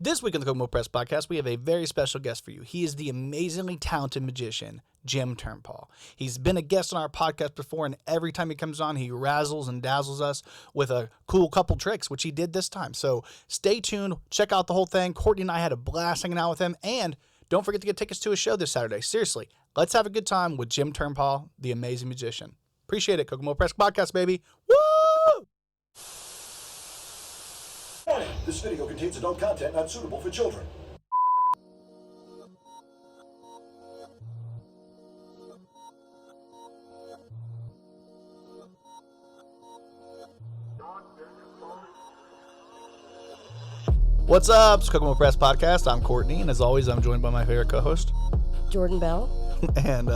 This week on the Kokomo Press Podcast, we have a very special guest for you. He is the amazingly talented magician, Jim Turnpaugh. He's been a guest on our podcast before, and every time he comes on, he razzles and dazzles us with a cool couple tricks, which he did this time. So stay tuned, check out the whole thing. Courtney and I had a blast hanging out with him, and don't forget to get tickets to his show this Saturday. Seriously, let's have a good time with Jim Turnpaugh, the amazing magician. Appreciate it. Kokomo Press Podcast, baby. Woo! Warning, this video contains adult content not suitable for children. What's up? It's Kokomo Press Podcast. I'm Courtney, and as always, I'm joined by my favorite co-host, Jordan Bell. and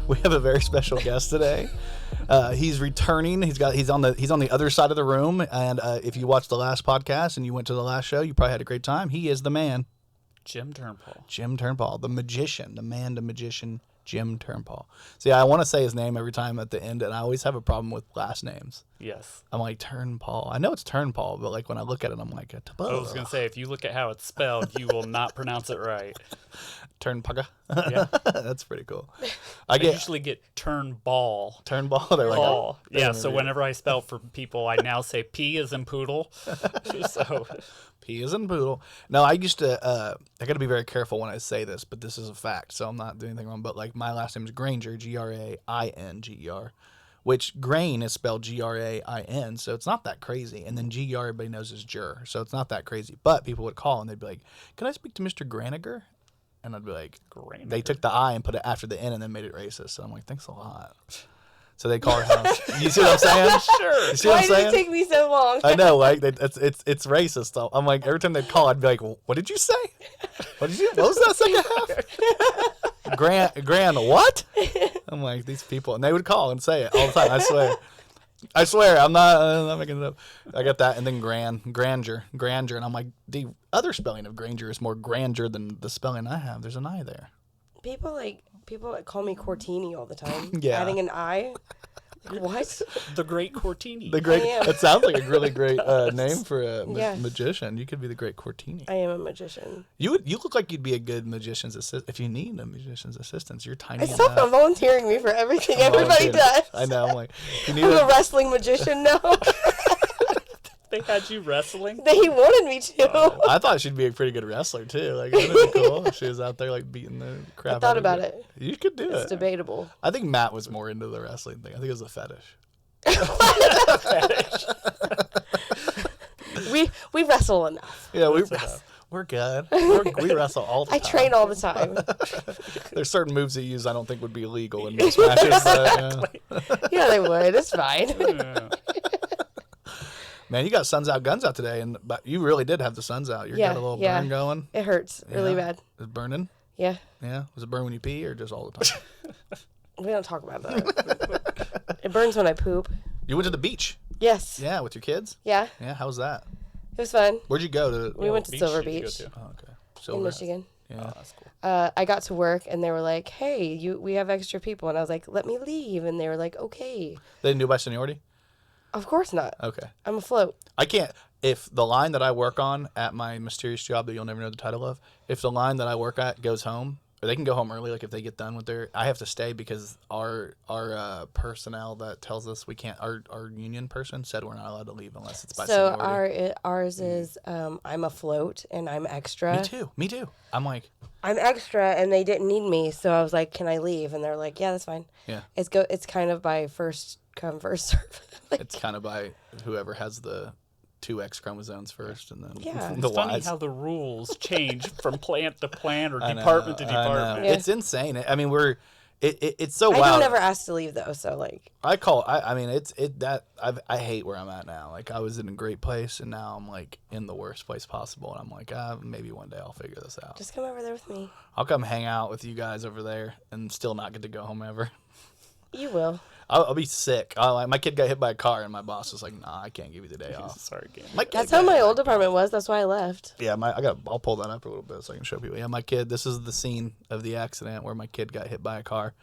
we have a very special guest today. He's returning. He's on the other side of the room. And if you watched the last podcast and you went to the last show, you probably had a great time. He is the man, Jim Turnpaugh. Jim Turnpaugh, the magician, the magician, Jim Turnpaugh. See, I want to say his name every time at the end, and I always have a problem with last names. Yes. I'm like, Turnpaugh. I know it's Turnpaugh, but like when I look at it, I'm like, I was going to say, if you look at how it's spelled, you will not pronounce it right. Turnpaugh. Yeah. That's pretty cool. I usually get Turnball. Turnball. They're like, Ball. Yeah, so whenever I spell for people, I now say P as in poodle. So P as in poodle. No, I used to, I got to be very careful when I say this, but this is a fact, so I'm not doing anything wrong. But like my last name is Granger, Grainger, which grain is spelled Grain, so it's not that crazy. And then Gr, everybody knows is Jur, so it's not that crazy. But people would call and they'd be like, "Can I speak to Mr. Graniger?" And I'd be like, Graniger. They took the I and put it after the N and then made it racist. So I'm like, thanks a lot. So they call her house. You see what I'm saying? Sure. You see what Why I'm saying? did it take me so long? I know, like it's racist. So I'm like, every time they'd call, I'd be like, well, "What did you say? What was that second half?" Gran, what? I'm like, these people, and they would call and say it all the time. I swear, I'm not making it up. I got that, and then grandeur, and I'm like, the other spelling of Granger is more grandeur than the spelling I have. There's an I there. People call me Cortini all the time. Yeah. Adding an I. Like, what? The Great Cortini. It sounds like a really great name for a Yeah. magician. You could be the Great Cortini. I am a magician. You look like you'd be a good magician's assistant. If you need a magician's assistant, you're tiny Stop enough. volunteering me for everything everybody does. I know. I'm like, you need I'm a wrestling magician now. They had you wrestling? They wanted me to. I thought she'd be a pretty good wrestler too. Like, it would be cool if she was out there like beating the crap. I thought out of about you. it. You could do It's it. debatable. I think Matt was more into the wrestling thing. I think it was a fetish. We wrestle enough. Yeah, we're good. We wrestle all the time. I train all the time. There's certain moves they use I don't think would be illegal in most matches. But, Yeah, they would. It's fine. Yeah. man, you got suns out, guns out today, but you really did have the suns out. You got a little burn going. It hurts really Yeah. bad. Is it burning? Yeah. Yeah. Was it burn when you pee or just all the time? We don't talk about that. It burns when I poop. You went to the beach. Yes. Yeah, with your kids. Yeah. Yeah, how was that? It was fun. Where'd you go to? We went to beach Silver did you go Beach to? Oh, okay. in Silver. Michigan. Yeah. Oh, that's cool. I got to work and they were like, "Hey, we have extra people," and I was like, "Let me leave," and they were like, "Okay." They didn't do by seniority? Of course not. Okay. I'm afloat. I can't. If the line that I work on at my mysterious job that you'll never know the title of, if the line that I work at goes home, or they can go home early, like if they get done with I have to stay because our personnel that tells us we can't, our union person said we're not allowed to leave unless it's by So seniority. ours is I'm afloat and I'm extra. Me too. I'm like, I'm extra and they didn't need me, so I was like, "Can I leave?" And they're like, "Yeah, that's fine." yeah. It's kind of by first come first serve. It's kind of by whoever has the 2 X chromosomes first, and then Yeah. the It's funny Ys. how the rules change from plant to plant or I know, department to I know. department. Yeah. It's insane. I mean, it's so I wild. don't ever ask to leave though, so like I hate where I'm at now. Like, I was in a great place and now I'm like in the worst place possible, and I'm like, maybe one day I'll figure this out. just come over there with me. I'll come hang out with you guys over there and still not get to go home ever. You will. I'll be sick. My kid got hit by a car and my boss was like, "Nah, I can't give you the day off." Sorry, again. My kid That's got how my hit. old department was. That's why I left. Yeah, I'll pull that up a little bit so I can show people. Yeah, my kid, this is the scene of the accident where my kid got hit by a car.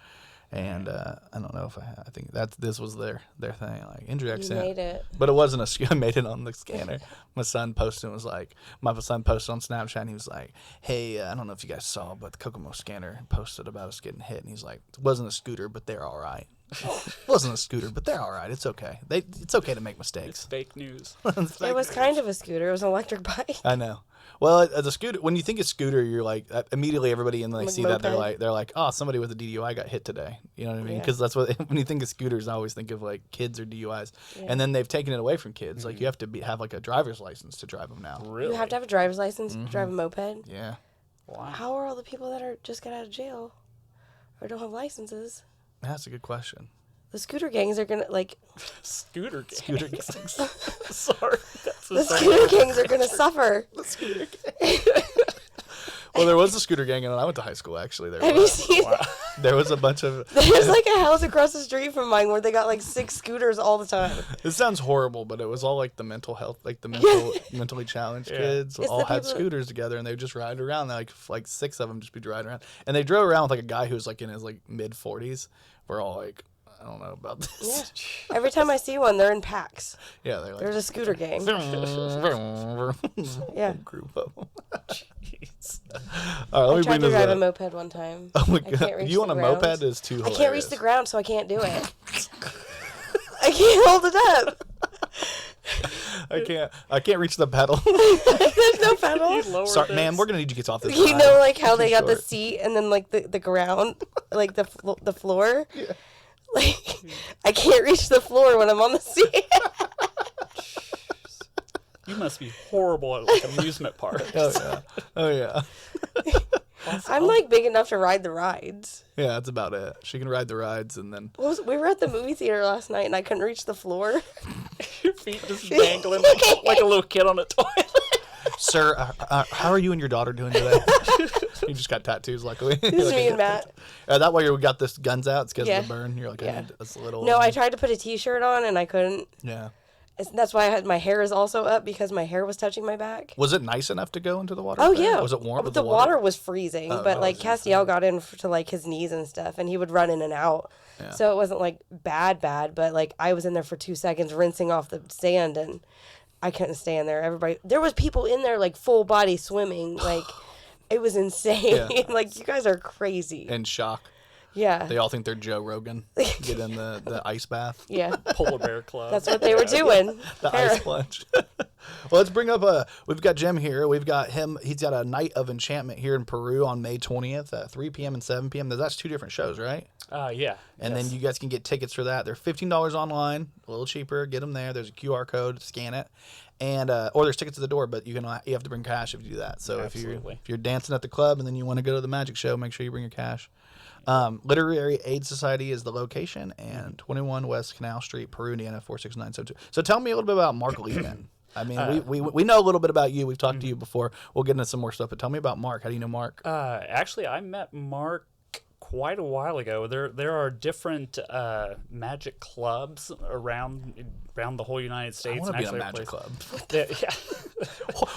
And I don't know if I think this was their thing, like injury You accident. made it. But it wasn't I made it on the scanner. My son posted and was like, my son posted on Snapchat and he was like, hey, I don't know if you guys saw, but the Kokomo scanner posted about us getting hit. And he's like, it wasn't a scooter, but they're all right. It wasn't a scooter, but they're all right. It's okay. It's okay to make mistakes. It's fake news. It was kind of a scooter. It was an electric bike. I know. Well, as a scooter, when you think of scooter, you're like immediately everybody and they Like see that moped? they're like, oh, somebody with a DUI got hit today. You know what I mean? Yeah. Because that's what when you think of scooters, I always think of like kids or DUIs, and then they've taken it away from kids. Like you have to have like a driver's license to drive them now. Really? You have to have a driver's license to drive a moped. Yeah. Wow. How are all the people that are just got out of jail or don't have licenses? That's a good question. The scooter gangs are gonna Scooter gangs. Scooter gangs. Sorry. That's the scooter gangs are gonna suffer. Well, there was a scooter gang when I went to high school. Actually, Have you seen? there was a bunch of. There's like a house across the street from mine where they got like 6 scooters all the time. It sounds horrible, but it was all like the mental health, like the mentally challenged kids It's all the had people- scooters together, and they would just ride around. Like 6 of them just be riding around, and they drove around with like a guy who was like in his like mid-40s. We're all like, I don't know about this. Yeah. Every time I see one, they're in packs. Yeah, they're like There's a scooter gang. Yeah. group of them. Jeez. All right, let I me tried bring to this drive a up. moped one time. Oh my I can't god, reach you on the a ground. moped is too I hilarious. can't reach the ground, so I can't do it. I can't hold it up. I can't reach the pedal. There's no pedal. You lowered Sorry, this. man, we're gonna need you to get off this. You ride. know, like how Too they got the short. seat and then like the ground, like the floor. Like I can't reach the floor when I'm on the seat. You must be horrible at like amusement parks. Oh yeah. I'm like big enough to ride the rides. Yeah, that's about it. She can ride the rides and then. We were at the movie theater last night and I couldn't reach the floor. Your feet just dangling like a little kid on a toilet. Sir, how are you and your daughter doing today? You just got tattoos, luckily. It's me and Matt. That way we got this guns out. It's because Yeah. of the burn. You're like, I Yeah. need this little. No, I tried to put a t-shirt on and I couldn't. Yeah. That's why I had my hair is also up because my hair was touching my back. Was it nice enough to go into the water? Oh there? yeah. Was it warm? The water was freezing, but like was it Castiel got in to like his knees and stuff, and he would run in and out. So it wasn't like bad, but like I was in there for 2 seconds rinsing off the sand, and I couldn't stay in there. There was people in there like full body swimming, like it was insane. Yeah. Like you guys are crazy. in shock. Yeah. They all think they're Joe Rogan. Get in the ice bath. Yeah. Polar Bear Club. That's what they were doing. The ice plunge. Well, let's bring up we've got Jim here. We've got him. He's got a Night of Enchantment here in Peru on May 20th at 3 p.m. and 7 p.m. That's 2 different shows, right? Yeah. And then you guys can get tickets for that. They're $15 online, a little cheaper. Get them there. There's a QR code, scan it, and or there's tickets at the door. But you have to bring cash if you do that. So Absolutely. if you're dancing at the club and then you want to go to the magic show, make sure you bring your cash. Literary Aid Society is the location, and 21 West Canal Street, Peru, Indiana 46972. So tell me a little bit about Marc Lehmann. I mean, we know a little bit about you. We've talked to you before. We'll get into some more stuff, but tell me about Marc. How do you know Marc? Actually, I met Marc quite a while ago. There are different magic clubs around the whole United States. I want to be in a and magic club. Yeah.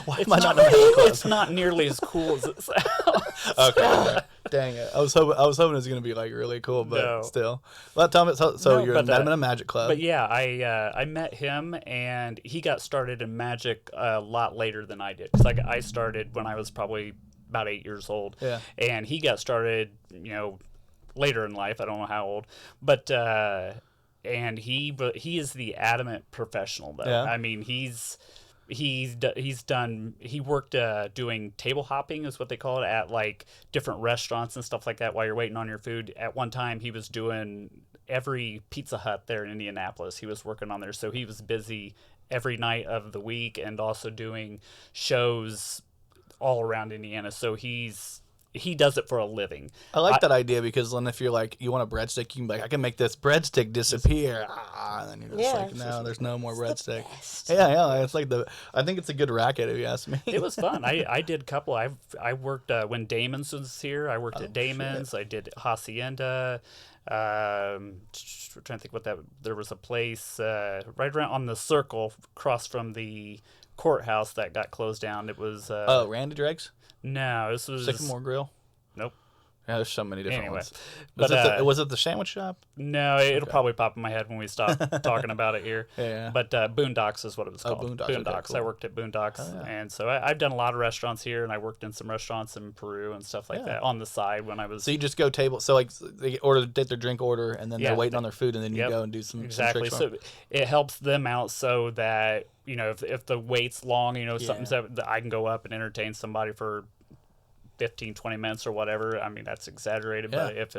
Why am I not in a magic club? It's not nearly as cool as it sounds. Okay. Dang it. I was hoping it was going to be like really cool, but No. still. Well, tell me. So No, you're but, met him in a magic club. But yeah, I met him, and he got started in magic a lot later than I did. Because I started when I was probably about 8 years old. Yeah. And he got started, later in life. I don't know how old, but and he is the adamant professional though. Yeah. I mean, he worked doing table hopping is what they call it at like different restaurants and stuff like that while you're waiting on your food. At one time he was doing every Pizza Hut there in Indianapolis. He was working on there, so he was busy every night of the week and also doing shows all around Indiana. So he does it for a living. I like that idea because then if you're like, you want a breadstick, you can be like, I can make this breadstick disappear. And then you're just Yeah. like, no, there's no more breadstick. Yeah. It's like I think it's a good racket if you ask me. It was fun. I did a couple. I worked when Damon's was here. I worked at Damon's. I did Hacienda. Trying to think there was a place right around on the circle across from the courthouse that got closed down. It was Randy Dregs? no, this was Sycamore Grill? Nope. Yeah, there's so many different Anyway, ones. but, Was it the sandwich shop? No, it'll probably pop in my head when we stop talking about it here. Yeah. But Boondocks is what it was called. Boondocks. Okay, cool. I worked at Boondocks, and so I've done a lot of restaurants here, and I worked in some restaurants in Peru and stuff like that on the side when I was. So you just go table. So like they get their drink order, and then they're waiting on their food, and then you go and do some exactly. Some so tricks it helps them out so that if the wait's long, something's that I can go up and entertain somebody for 15, 20 minutes or whatever. I mean, that's exaggerated, but if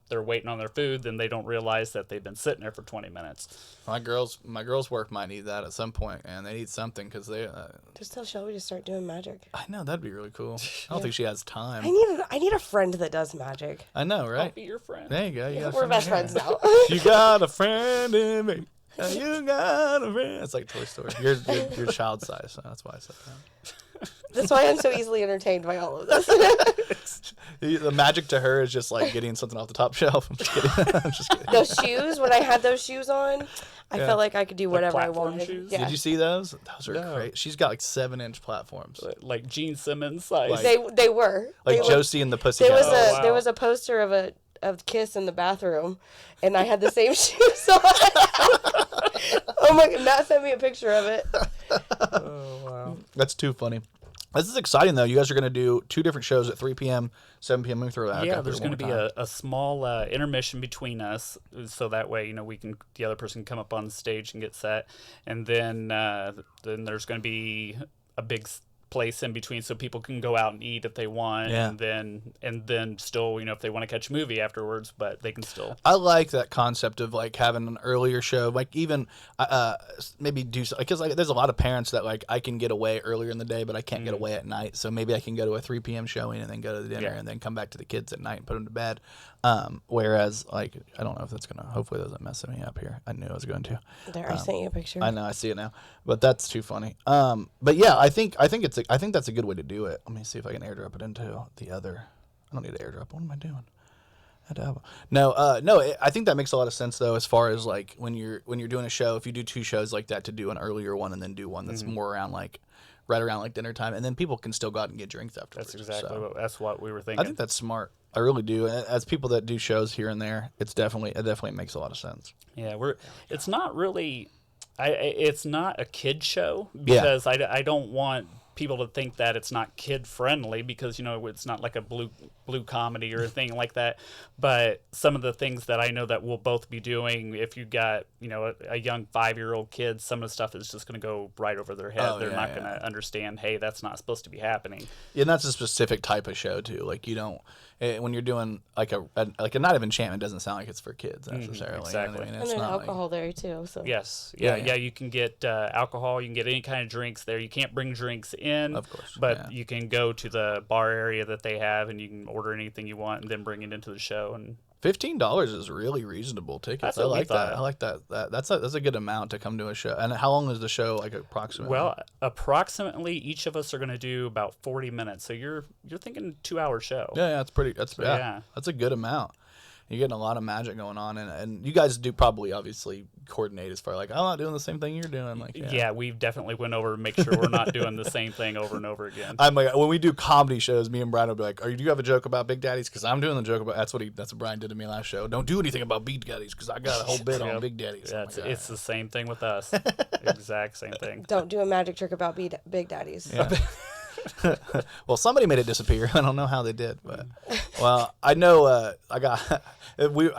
they're waiting on their food, then they don't realize that they've been sitting there for 20 minutes. My girls' work might need that at some point, and they need something because they. Just tell Shelby to start doing magic. I know that'd be really cool. I don't think she has time. I need a friend that does magic. I know, I'll right? be your friend. There you go. You got a We're friend best in there. friends now. You got a friend in me. You got a friend. It's like Toy Story. You're child size, so that's why I said that. That's why I'm so easily entertained by all of this. The magic to her is just like getting something off the top shelf. I'm just kidding. I'm just kidding. Those shoes, when I had those shoes on, I felt like I could do whatever I platform wanted. shoes? Yeah. Did you see those? Those are great. She's got like 7-inch platforms. Like Gene Simmons size. They were. Like They Josie and the There Pussycat was Dolls. there was a poster of Kiss in the bathroom, and I had the same shoes on. Oh my God! Matt sent me a picture of it. Oh, wow. That's too funny. This is exciting, though. You guys are going to do 2 different shows at 3 p.m., 7 p.m. Let me throw that Yeah, out there's there going to one be more time. a small intermission between us, so that way the other person can come up on the stage and get set, and then there's going to be a big place in between so people can go out and eat if they want, and then still if they want to catch a movie afterwards, but they can still. I like that concept of like having an earlier show, like even maybe do because like there's a lot of parents that like I can get away earlier in the day, but I can't get away at night. So maybe I can go to a 3 p.m. showing and then go to the dinner and then come back to the kids at night and put them to bed. Whereas like I don't know if that's gonna. Hopefully, it doesn't mess me up here. I knew I was going to. There, I sent you a picture. I know, I see it now, but that's too funny. But yeah, I think that's a good way to do it. Let me see if I can airdrop it into the other. I don't need to airdrop. What am I doing? No, I think that makes a lot of sense though, as far as like when you're doing a show, if you do 2 shows like that, to do an earlier one and then do one that's more around like right around like dinner time, and then people can still go out and get drinks afterwards. That's exactly that's what we were thinking. I think that's smart. I really do. As people that do shows here and there, it definitely makes a lot of sense. Yeah, it's not really, it's not a kid show because I don't want people to think that it's not kid friendly because it's not like a blue comedy or anything like that. But some of the things that I know that we'll both be doing, if you got a young 5-year-old kid, some of the stuff is just going to go right over their head. They're not going to understand. Hey, that's not supposed to be happening. Yeah, and that's a specific type of show too. Like you don't when you're doing like a Night of Enchantment, doesn't sound like it's for kids necessarily. Exactly. And there's alcohol there too. So Yes. Yeah. You can get alcohol. You can get any kind of drinks there. You can't bring drinks in, Of course, but you can go to the bar area that they have, and you can order anything you want, and then bring it into the show. And $15 is really reasonable tickets. That's I what we like that. thought. I like that. That's a good amount to come to a show. And how long is the show? Like approximately? Well, approximately each of us are going to do about 40 minutes. So you're thinking 2-hour show. yeah, that's pretty. That's a good amount. You're getting a lot of magic going on, and you guys do probably obviously coordinate as far like I'm not doing the same thing you're doing. Like Yeah, we've definitely went over to make sure we're not doing the same thing over and over again. I'm like when we do comedy shows, me and Brian will be like, "Do you have a joke about Big Daddies?" Because I'm doing the joke about that's what Brian did to me last show. Don't do anything about Big Daddies because I got a whole bit on Big Daddies. Yeah, it's the same thing with us. Exact same thing. don't do a magic trick about Big Daddies. Yeah. Well, somebody made it disappear. I don't know how they did, but well, I know I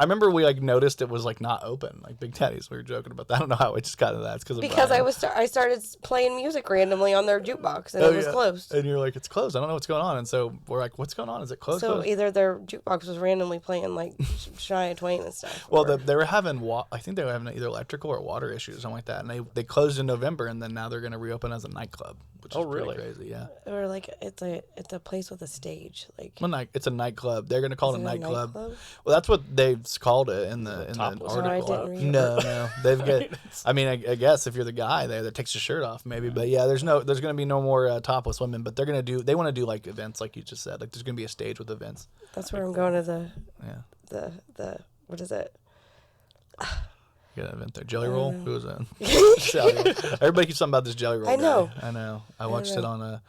remember we like noticed it was like not open, like Big Daddies. We were joking about that. I don't know how we just got into that. It's Because I started playing music randomly on their jukebox and it was closed. And you're like, it's closed. I don't know what's going on. And so we're like, what's going on? Is it closed? So either their jukebox was randomly playing like Shania Twain and stuff. Well, they were having I think they were having either electrical or water issues or something like that. And they closed in November, and then now they're going to reopen as a nightclub, which is really? pretty crazy. Yeah. Or like it's a place with a stage. Like It's a nightclub. They're going to call it a nightclub. nightclub? Well, that's what they've called it in the Topless article. I didn't read No, they've got. I mean, I guess if you're the guy there that takes your shirt off, maybe. But yeah, there's going to be no more topless women. But they want to do like events, like you just said. Like there's going to be a stage with events. That's where I'm going to Yeah. the what is it? could invent there. Jelly Roll? Who was that? Jelly Roll. Everybody keeps talking about this Jelly Roll. I know. Guy. I know. I watched it on a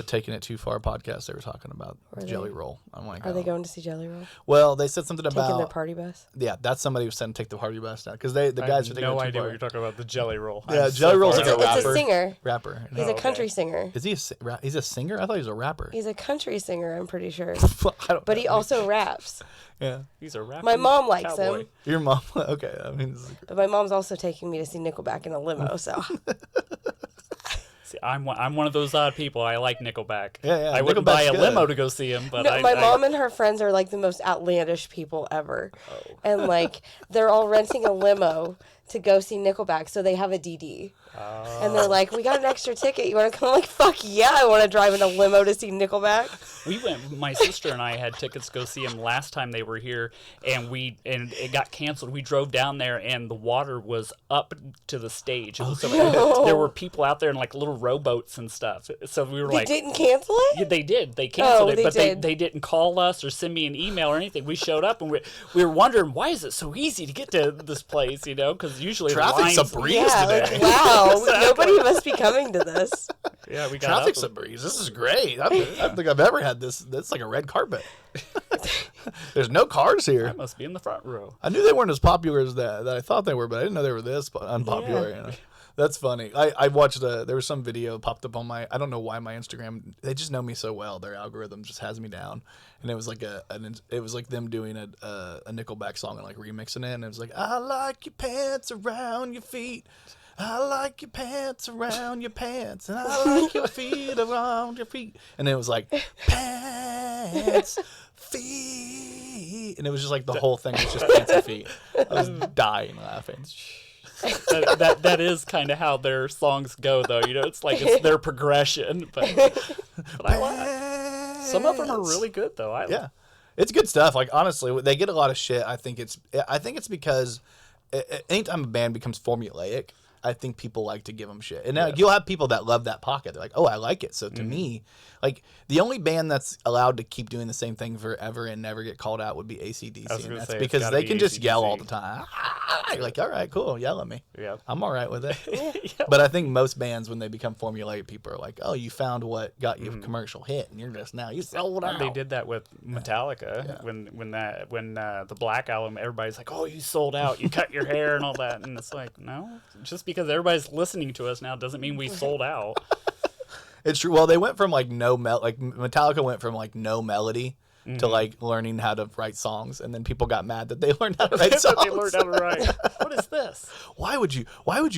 Taking It Too Far podcast. They were talking about Jelly Roll. I'm like, Are they going to see Jelly Roll? Well, they said something about Taking their party bus? Yeah, that's somebody who said take the party bus down because the guys are taking no it too idea far. what you're talking about. The Jelly Roll. Yeah, Jelly Roll's like a rapper. It's a singer. Rapper. He's a country singer. Is he he's a singer? I thought he was a rapper. He's a country singer, I'm pretty sure. But he also raps. Yeah. He's a rapper. My mom likes cowboy. him. Your mom? Okay. I mean, But my mom's also taking me to see Nickelback in a limo, so. See, I'm one of those odd people. I like Nickelback. Yeah. I wouldn't buy a Nickelback's limo good. to go see him, but No, my mom and her friends are like the most outlandish people ever. And like they're all renting a limo to go see Nickelback, so they have a DD. And they're like, we got an extra ticket. You want to come? I'm like, fuck yeah, I want to drive in a limo to see Nickelback. We went. My sister and I had tickets to go see him last time they were here, and it got canceled. We drove down there, and the water was up to the stage. It was there were people out there in like little rowboats and stuff. So we were They like, didn't cancel it? yeah, they did. They canceled it, they but did. they didn't call us or send me an email or anything. We showed up, and we were wondering why is it so easy to get to this place? Because usually traffic's the a lines, breeze Yeah, today. like, wow. Nobody must be coming to this. Yeah, we got Traffic's a up. breeze. This is great. I don't think I've ever had this. That's like a red carpet. There's no cars here. I must be in the front row. I knew they weren't as popular as that I thought they were, but I didn't know they were this unpopular. Yeah. You know? That's funny. I watched there was some video popped up on I don't know why my Instagram, they just know me so well. Their algorithm just has me down. And it was like it was like them doing a Nickelback song and like remixing it. And it was like, I like your pants around your feet. I like your pants around your pants, and I like your feet around your feet. And it was like, pants, feet. And it was just like the whole thing was just pants and feet. I was dying laughing. that is kind of how their songs go, though. It's like it's their progression. But I like some of them are really good, though. Yeah, it's good stuff. Like honestly, they get a lot of shit. I think it's because anytime a band becomes formulaic, I think people like to give them shit. And now you'll have people that love that pocket. They're like, oh, I like it. So to me, like the only band that's allowed to keep doing the same thing forever and never get called out would be AC/DC. And that's because they can just yell all the time. You're like, all right, cool, yell at me. Yep. I'm all right with it. But I think most bands, when they become formulaic, people are like, oh, you found what got you a commercial hit, and you're just you sold out. They did that with Metallica when the Black Album. Everybody's like, "Oh, you sold out. You cut your hair and all that." And it's like, no, just because everybody's listening to us now doesn't mean we sold out. It's true. Well, they went from like Metallica went from like no melody to like learning how to write songs, and then people got mad that they learned how to write songs. They learned how to write. What is this? Why would you learn Why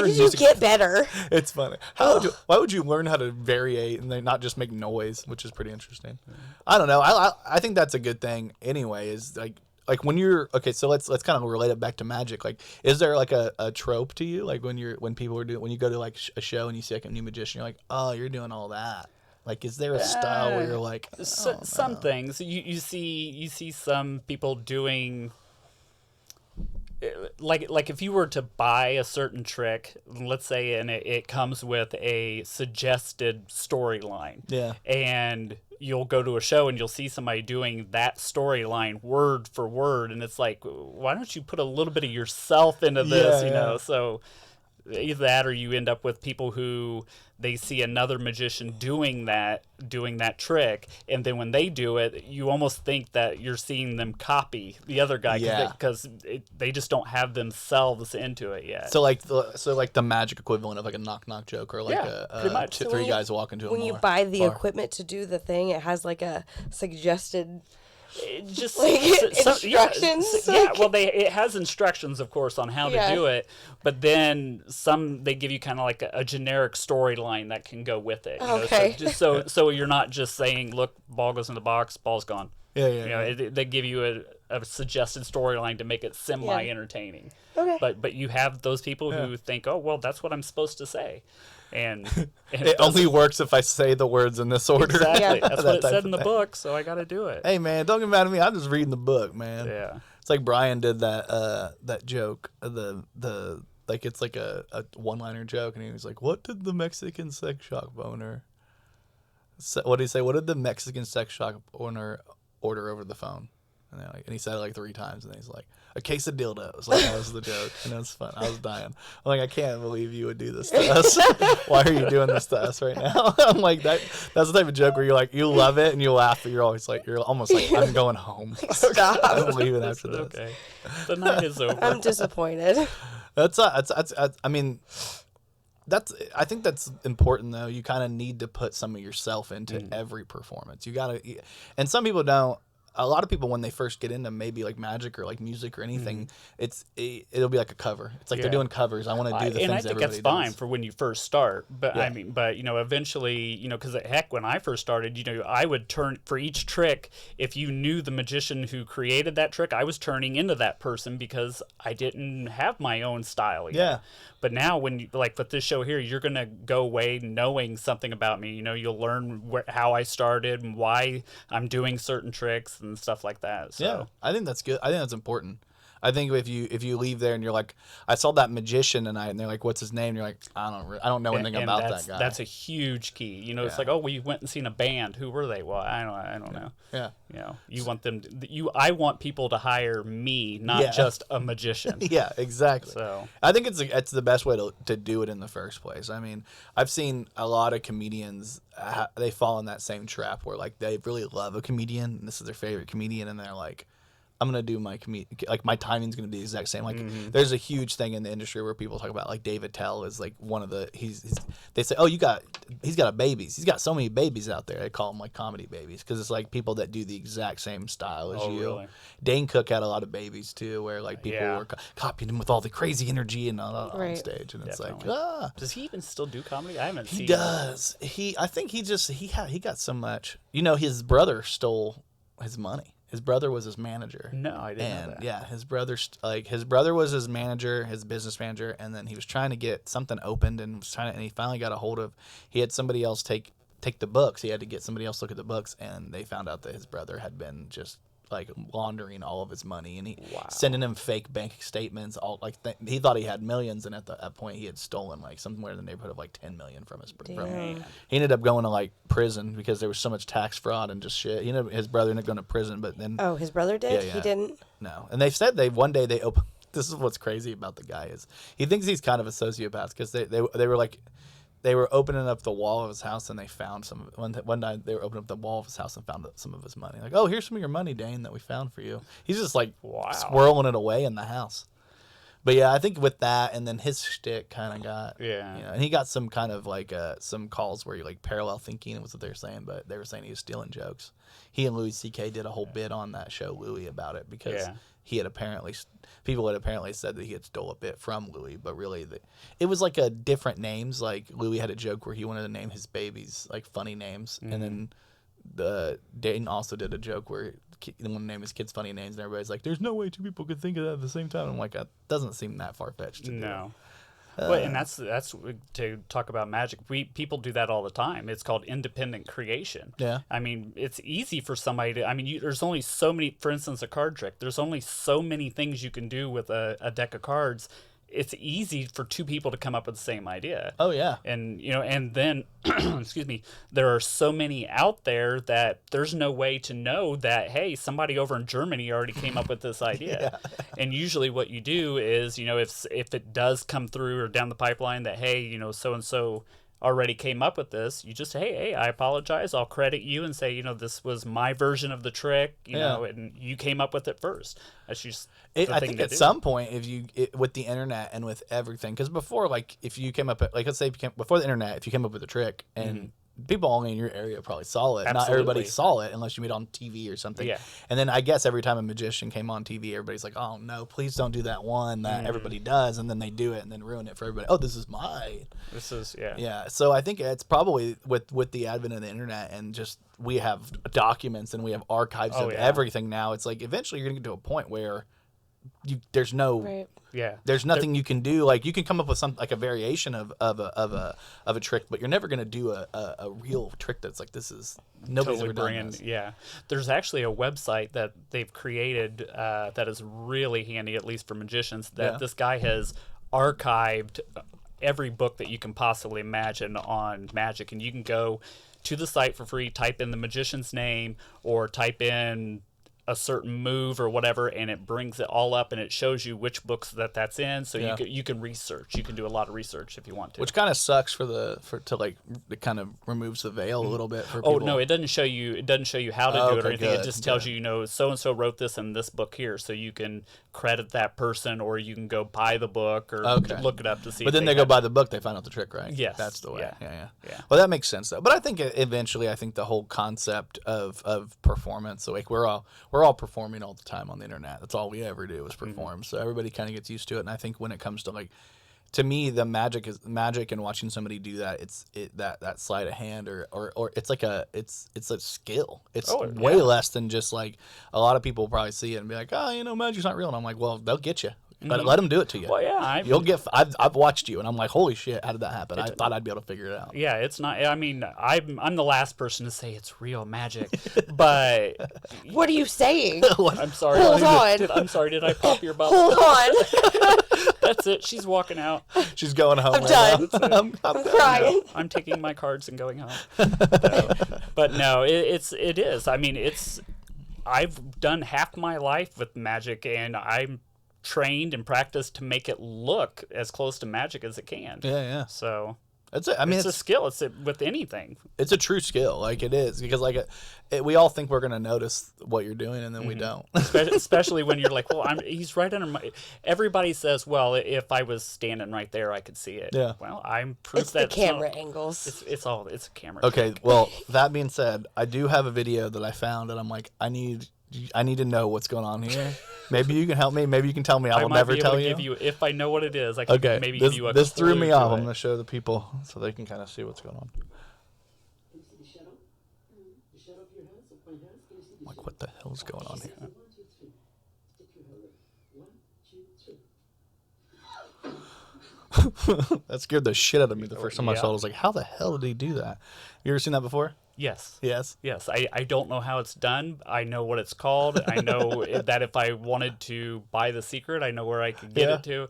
did you music? get better? It's funny. Why would you learn how to variate and then not just make noise, which is pretty interesting. I don't know. I think that's a good thing anyway, is like when you're okay, so let's kind of relate it back to magic. Like, is there like a trope to you, like when you go to like a show and you see like a new magician, you're like, oh, you're doing all that. Like, is there a style where you're like, some things you see some people doing, like if you were to buy a certain trick, let's say, and it comes with a suggested storyline, and you'll go to a show and you'll see somebody doing that storyline word for word, and it's like, why don't you put a little bit of yourself into this, So either that, or you end up with people who they see another magician doing that trick, and then when they do it, you almost think that you're seeing them copy the other guy because they just don't have themselves into it yet. So like the magic equivalent of like a knock knock joke, or like pretty much. three guys walk into a when you buy the equipment to do the thing, it has like a suggested. Just like instructions. It has instructions, of course, on how to do it, but then they give you kind of like a generic storyline that can go with it. Okay. So you're not just saying, look, ball goes in the box, ball's gone. They give you a suggested storyline to make it semi-entertaining. Okay. But you have those people who think, oh, well, that's what I'm supposed to say. And it only works if I say the words in this order. Exactly. That's what it type said of in the thing. book, so I got to do it. Hey man, don't get mad at me. I'm just reading the book, man. Yeah. It's like Brian did that joke. Like it's like a one-liner joke, and he was like, "What did the Mexican sex shop owner? What did he say? What did the Mexican sex shop owner order over the phone?" And, and he said it like 3 times, and he's like, a case of dildos. Like, that was the joke. And it was fun. I was dying. I'm like, I can't believe you would do this to us. Why are you doing this to us right now? I'm like, that's the type of joke where you're like, you love it and you laugh, but you're always like, you're almost like, I'm going home. Stop. I'm leaving after this. Okay. The night is over. I'm disappointed. I mean, I think that's important though. You kind of need to put some of yourself into every performance. You gotta, and some people don't. A lot of people, when they first get into maybe like magic or like music or anything, it'll be like a cover. It's like they're doing covers. I want to do the things and I think everybody that's fine does. for when you first start. But I mean, but eventually, because heck, when I first started, I would turn for each trick. If you knew the magician who created that trick, I was turning into that person because I didn't have my own style yet. Yeah. But now, when you, like with this show here, you're gonna go away knowing something about me. You'll learn how I started and why I'm doing certain tricks and stuff like that. So. Yeah, I think that's good. I think that's important. I think if you leave there and you're like, I saw that magician tonight, and they're like, what's his name? And you're like, I don't know anything about that guy. That's a huge key. It's like, oh, well, you went and seen a band. Who were they? Well, I don't know. Yeah. You want them. I want people to hire me, not just a magician. Yeah, exactly. So I think it's the best way to do it in the first place. I mean, I've seen a lot of comedians. They fall in that same trap where like they really love a comedian, and this is their favorite comedian, and they're like, I'm going to do my my timing's going to be the exact same. Like there's a huge thing in the industry where people talk about like David Tell is like one of the, they say, oh, he's got a babies. He's got so many babies out there. They call them like comedy babies. Cause it's like people that do the exact same style as you. Really? Dane Cook had a lot of babies too, where like people were copying him with all the crazy energy and on stage. And it's like, does he even still do comedy? I haven't seen He does. I think he got so much, his brother stole his money. His brother was his manager. No, I didn't know that. Yeah, his brother was his manager, his business manager, and then he was trying to get something opened and he finally got a hold of. He had somebody else take the books. He had to get somebody else to look at the books, and they found out that his brother had been just like laundering all of his money, and he sending him fake bank statements. All like he thought he had millions, and at that point he had stolen like somewhere in the neighborhood of like 10 million from his. From him. He ended up going to like prison because there was so much tax fraud and just shit. His brother ended up going to prison, but then his brother did. He didn't. No, and they said one day they opened. This is what's crazy about the guy is he thinks he's kind of a sociopath because they were like. They were opening up the wall of his house, and they found some. One night, they were opening up the wall of his house and found some of his money. Like, oh, here's some of your money, Dane, that we found for you. He's just like swirling it away in the house. But yeah, I think with that, and then his shtick kind of got and he got some kind of like some calls where you like parallel thinking was what they were saying, but they were saying he was stealing jokes. He and Louis C.K. did a whole bit on that show, Louis, about it because. He had people had apparently said that he had stole a bit from Louis, but really it was like a different names. Like Louis had a joke where he wanted to name his babies like funny names, and then Dayton also did a joke where he wanted to name his kids funny names, and everybody's like, "There's no way 2 people could think of that at the same time." I'm like, that doesn't seem that far fetched to do. No. Well, and that's to talk about magic. People do that all the time. It's called independent creation. Yeah. I mean, it's easy for somebody to. I mean, there's only so many. For instance, a card trick. There's only so many things you can do with a deck of cards. It's easy for 2 people to come up with the same idea. Oh yeah. And and then excuse me, there are so many out there that there's no way to know that hey, somebody over in Germany already came up with this idea. And usually what you do is, if it does come through or down the pipeline that hey, so and so already came up with this, you just say, hey, I apologize. I'll credit you and say, this was my version of the trick, you know, and you came up with it first. That's just I think at some point, with the internet and with everything, because before, like, if you came up, let's say before the internet, if you came up with a trick and people only in your area probably saw it. Absolutely. Not everybody saw it unless you made it on TV or something. Yeah. And then I guess every time a magician came on TV, everybody's like, oh, no, please don't do that one that everybody does. And then they do it and then ruin it for everybody. Oh, this is mine. This is, Yeah. So I think it's probably with the advent of the internet and just we have documents and we have archives of everything now. It's like eventually you're going to get to a point where there's no... Right. Yeah, there's nothing you can do. Like you can come up with some like a variation of a trick, but you're never gonna do a real trick that's like this is nobody's ever done this. Yeah, there's actually a website that they've created that is really handy, at least for magicians. That this guy has archived every book that you can possibly imagine on magic, and you can go to the site for free, type in the magician's name, or type in a certain move or whatever, and it brings it all up and it shows you which books that's in. So you can research. You can do a lot of research if you want to. Which kind of sucks it kind of removes the veil a little bit for people. Oh no, it doesn't show you. It doesn't show you how to do it or anything. Good, it just tells you, so and so wrote this in this book here, so you can credit that person, or you can go buy the book or look it up to see. But then they go buy the book, they find out the trick, right? Yes, that's the way. Yeah. Yeah. Well, that makes sense though. But I think eventually, the whole concept of performance, so like we're all performing all the time on the internet. That's all we ever do is perform. So everybody kind of gets used to it. And I think when it comes to like, to me, the magic and watching somebody do that. That sleight of hand or it's like it's a skill. It's way less than just like a lot of people probably see it and be like, oh, magic's not real. And I'm like, well, they'll get you. Let them do it to you. Well, yeah, you'll get. I've watched you, and I'm like, holy shit, how did that happen? I thought I'd be able to figure it out. Yeah, it's not. I mean, I'm the last person to say it's real magic, but what are you saying? I'm sorry. Hold on. I'm sorry. Did I pop your bubble? Hold on. That's it. She's walking out. She's going home. I'm done. I'm crying. I'm taking my cards and going home. But no, it is. I mean, I've done half my life with magic, and I'm trained and practiced to make it look as close to magic as it can. Yeah. So it's a skill. It's with anything. It's a true skill. Like it is, because like we all think we're gonna notice what you're doing, and then we don't. Especially when you're like, well, he's right under my. Everybody says, well, if I was standing right there, I could see it. Yeah. Well, I'm proof It's that the camera angles. It's a camera. Okay. Well, that being said, I do have a video that I found, and I'm like, I need to know what's going on here. Maybe you can help me. Maybe you can tell me. I will never tell you. Give you. If I know what it is, I can maybe give you a This threw me off. it. I'm going to show the people so they can kind of see what's going on. Like, what the hell's going on here? That scared the shit out of me the first time I saw it. I was like, how the hell did he do that? You ever seen that before? Yes. Yes. I don't know how it's done. I know what it's called. I know that if I wanted to buy the secret, I know where I could get it to.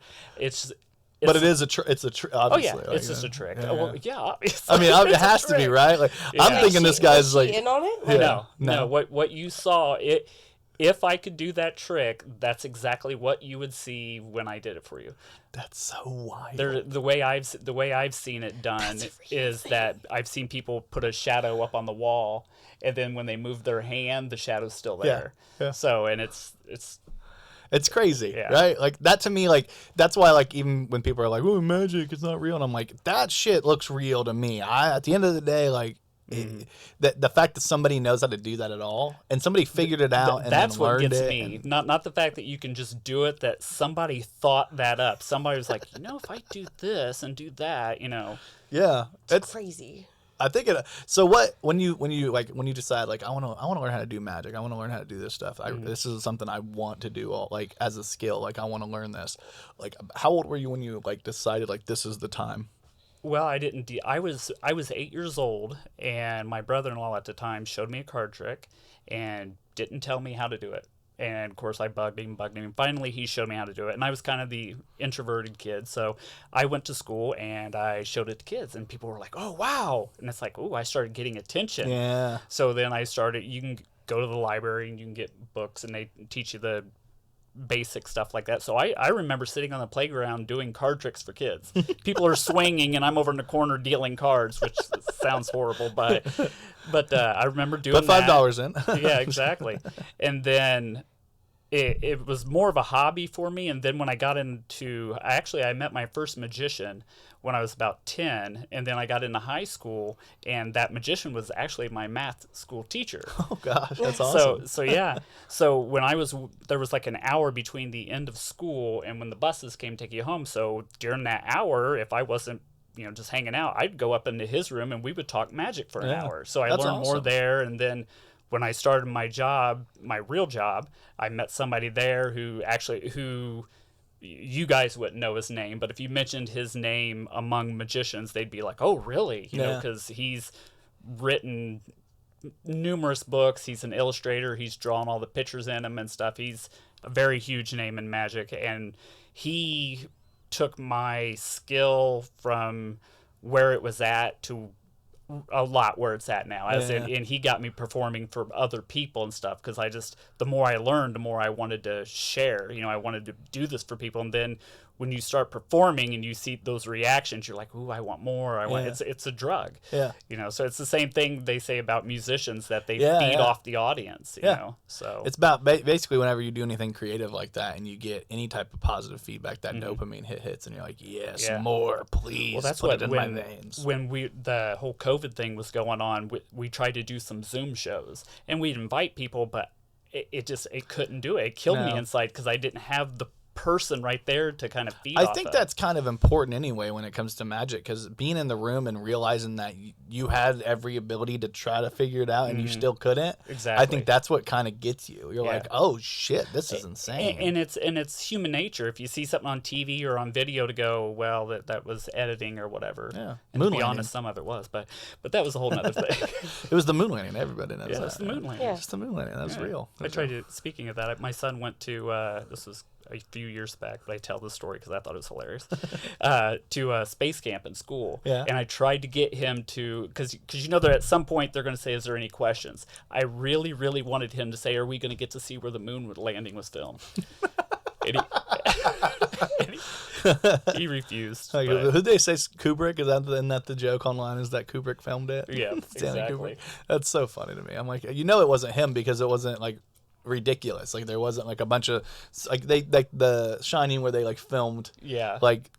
But it is it's a trick. Oh yeah, it's just a trick. Yeah. Well, yeah, obviously. I mean, it has to be, right? Like I'm thinking this guy's like in on it. No. What you saw it. If I could do that trick, that's exactly what you would see when I did it for you. That's so wild. The way I've seen it done is that I've seen people put a shadow up on the wall, and then when they move their hand, the shadow's still there. Yeah. So, and it's crazy, right? Like that to me, like that's why, like even when people are like, "Oh, magic, it's not real," and I'm like, that shit looks real to me. At the end of the day, like. The fact that somebody knows how to do that at all, and somebody figured it out, and that's then what learned gets it, me. and... Not the fact that you can just do it. That somebody thought that up. Somebody was like, if I do this and do that, Yeah, it's crazy. I think it. So what when you decide like I want to learn how to do magic. I want to learn how to do this stuff. This is something I want to do like as a skill. Like I want to learn this. Like how old were you when you like decided like this is the time? Well, I didn't. I was 8 years old, and my brother-in-law at the time showed me a card trick, and didn't tell me how to do it. And of course, I bugged him. Finally, he showed me how to do it, and I was kind of the introverted kid, so I went to school and I showed it to kids, and people were like, "Oh, wow!" And it's like, "Oh, I started getting attention." Yeah. So then I started. You can go to the library and you can get books, and they teach you the basic stuff like that. So I remember sitting on the playground doing card tricks for kids. People are swinging and I'm over in the corner dealing cards, which sounds horrible, but I remember doing that. Put $5 in. Yeah, exactly. And then it was more of a hobby for me. And then when I got into, I met my first magician when I was about 10, and then I got into high school, and that magician was actually my math school teacher. Oh gosh, that's awesome. So yeah. So when there was like an hour between the end of school and when the buses came to take you home. So during that hour, if I wasn't, just hanging out, I'd go up into his room and we would talk magic for an hour. So I learned more there, and then when I started my job, my real job, I met somebody there who you guys wouldn't know his name, but if you mentioned his name among magicians, they'd be like, "Oh, really?" Because he's written numerous books. He's an illustrator. He's drawn all the pictures in them and stuff. He's a very huge name in magic, and he took my skill from where it was at to a lot where it's at now. Yeah. And he got me performing for other people and stuff, because the more I learned, the more I wanted to share. I wanted to do this for people. And then when you start performing and you see those reactions, you're like, ooh, I want more. It's a drug. Yeah. So it's the same thing they say about musicians, that they feed off the audience, you know. So it's about basically whenever you do anything creative like that and you get any type of positive feedback, that dopamine hits and you're like, yes, more, please. Well, that's put what it in my veins. When the whole COVID thing was going on, we tried to do some Zoom shows and we'd invite people, but it couldn't do it. It killed me inside, because I didn't have the person right there to kind of feed I think that's kind of important anyway when it comes to magic, because being in the room and realizing that you had every ability to try to figure it out and you still couldn't. Exactly. I think that's what kind of gets you. You're like, oh shit, this is insane. And it's human nature. If you see something on TV or on video, to go, well, that was editing or whatever. Yeah. And to be honest, some of it was, but that was a whole nother thing. It was the moon landing. Everybody knows that. It's the moon landing. Yeah. It's the moon landing. That's real. I tried to. Speaking of that, my son went to this was a few years back, but I tell this story because I thought it was hilarious, to a space camp in school. Yeah. And I tried to get him to, because that at some point they're going to say, is there any questions? I really, really wanted him to say, are we going to get to see where the moon landing was filmed? And he refused. Like, who'd they say Kubrick? Isn't that the joke online? Is that Kubrick filmed it? Yeah, Stanley exactly. Kubrick. That's so funny to me. I'm like, it wasn't him, because it wasn't like ridiculous. Like there wasn't like a bunch of like the Shining where they like filmed. Yeah. Like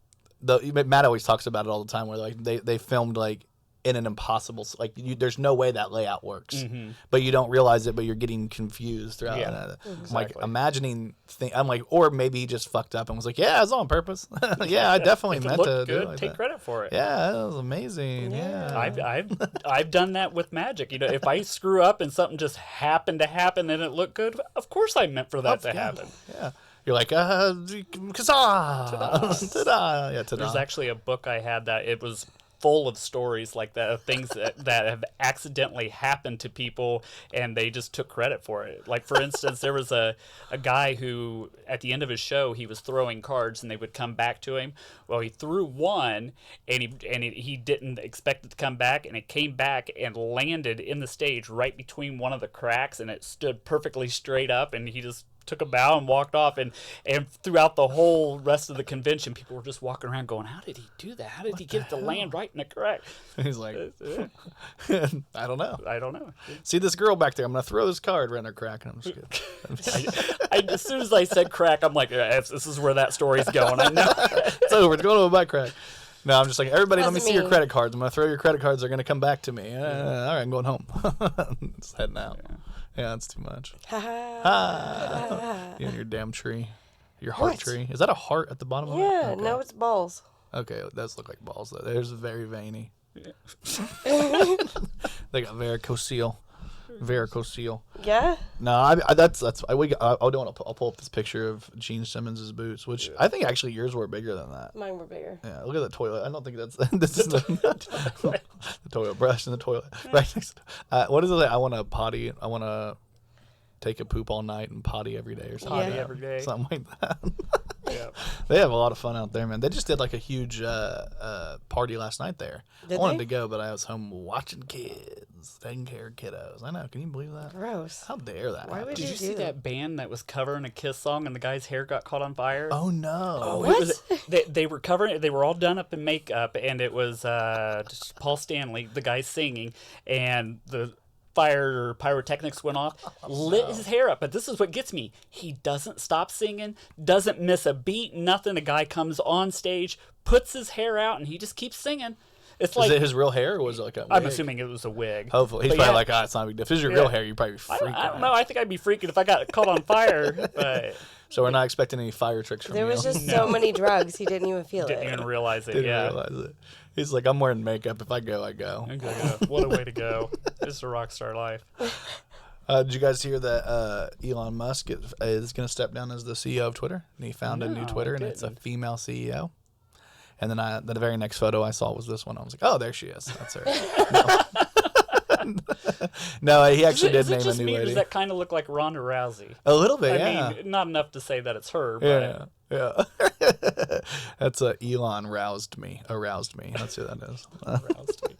Matt always talks about it all the time, where like they filmed like in an impossible, like there's no way that layout works, but you don't realize it, but you're getting confused throughout. Yeah, I'm like imagining I'm like, or maybe he just fucked up and was like, yeah, it was on purpose. Yeah, I definitely if it meant looked to good, do it like take that. credit for it. Yeah, that was amazing. Yeah. I've done that with magic. If I screw up and something just happened to happen and it looked good, of course I meant for that to happen. Yeah. You're like, kazaa! Ta-da! Yeah, ta-da. There's actually a book I had that it was full of stories like that, of things that have accidentally happened to people and they just took credit for it. Like, for instance, there was a guy who, at the end of his show, he was throwing cards and they would come back to him. Well, he threw one and he didn't expect it to come back, and it came back and landed in the stage right between one of the cracks, and it stood perfectly straight up, and he just took a bow and walked off, and throughout the whole rest of the convention, people were just walking around going, how did he do that? How did he get it to land right in the crack? He's like, I don't know. See this girl back there? I'm going to throw this card right in her crack, and I'm just kidding. As soon as I said crack, I'm like, this is where that story's going. I know. It's over. It's going to a butt crack. No, I'm just like, everybody, let me see your me. credit cards. I'm going to throw your credit cards. They're going to come back to me. All right, I'm going home. Just heading out. Yeah, that's too much. You and your damn tree. Your heart tree. Is that a heart at the bottom of it? Yeah, Okay. no, it's balls. Okay, it does look like balls, though. There's very veiny. They got varicocele. Yeah? No, I'll pull up this picture of Gene Simmons' boots, which I think actually yours were bigger than that. Mine were bigger. Yeah, look at the toilet. I don't think that's this is the toilet brush in the toilet. Right next to, what is it? I want to potty. I want to take a poop all night and potty every day or something. Potty every day. Something like that. Yeah. They have a lot of fun out there, man. They just did like a huge party last night there. I wanted to go, but I was home watching kids, taking care of kiddos. I know. Can you believe that? Gross. How dare that? Why happen? would Did you do see that band that was covering a Kiss song and the guy's hair got caught on fire? Oh no! What? They were covering it. They were all done up in makeup, and it was just Paul Stanley, the guy singing, and the pyrotechnics went off, lit his hair up. But this is what gets me. He doesn't stop singing, doesn't miss a beat, nothing. The guy comes on stage, puts his hair out, and he just keeps singing. It's Was it his real hair, or was it like a wig? I'm assuming it was a wig. Hopefully. He's But probably like, it's not a big deal. If it's your real hair, you'd probably be freaking I don't out. know. I think I'd be freaking if I got caught on fire. But So we're not expecting any fire tricks from There you. was just so many drugs, he didn't even feel didn't it. even realize it. Didn't Yeah. realize it. He's like, I'm wearing makeup. If I go, I go. What a way to go. It's a rock star life. Did you guys hear that Elon Musk is going to step down as the CEO of Twitter? And he found a new Twitter, and it's a female CEO. And then the very next photo I saw was this one. I was like, oh, there she is. That's her. No, he actually did name just a new me, or lady. does that kind of look like Ronda Rousey? A little bit, I yeah. mean, not enough to say that it's her, but Yeah. That's Elon aroused me. That's who that is. Roused me.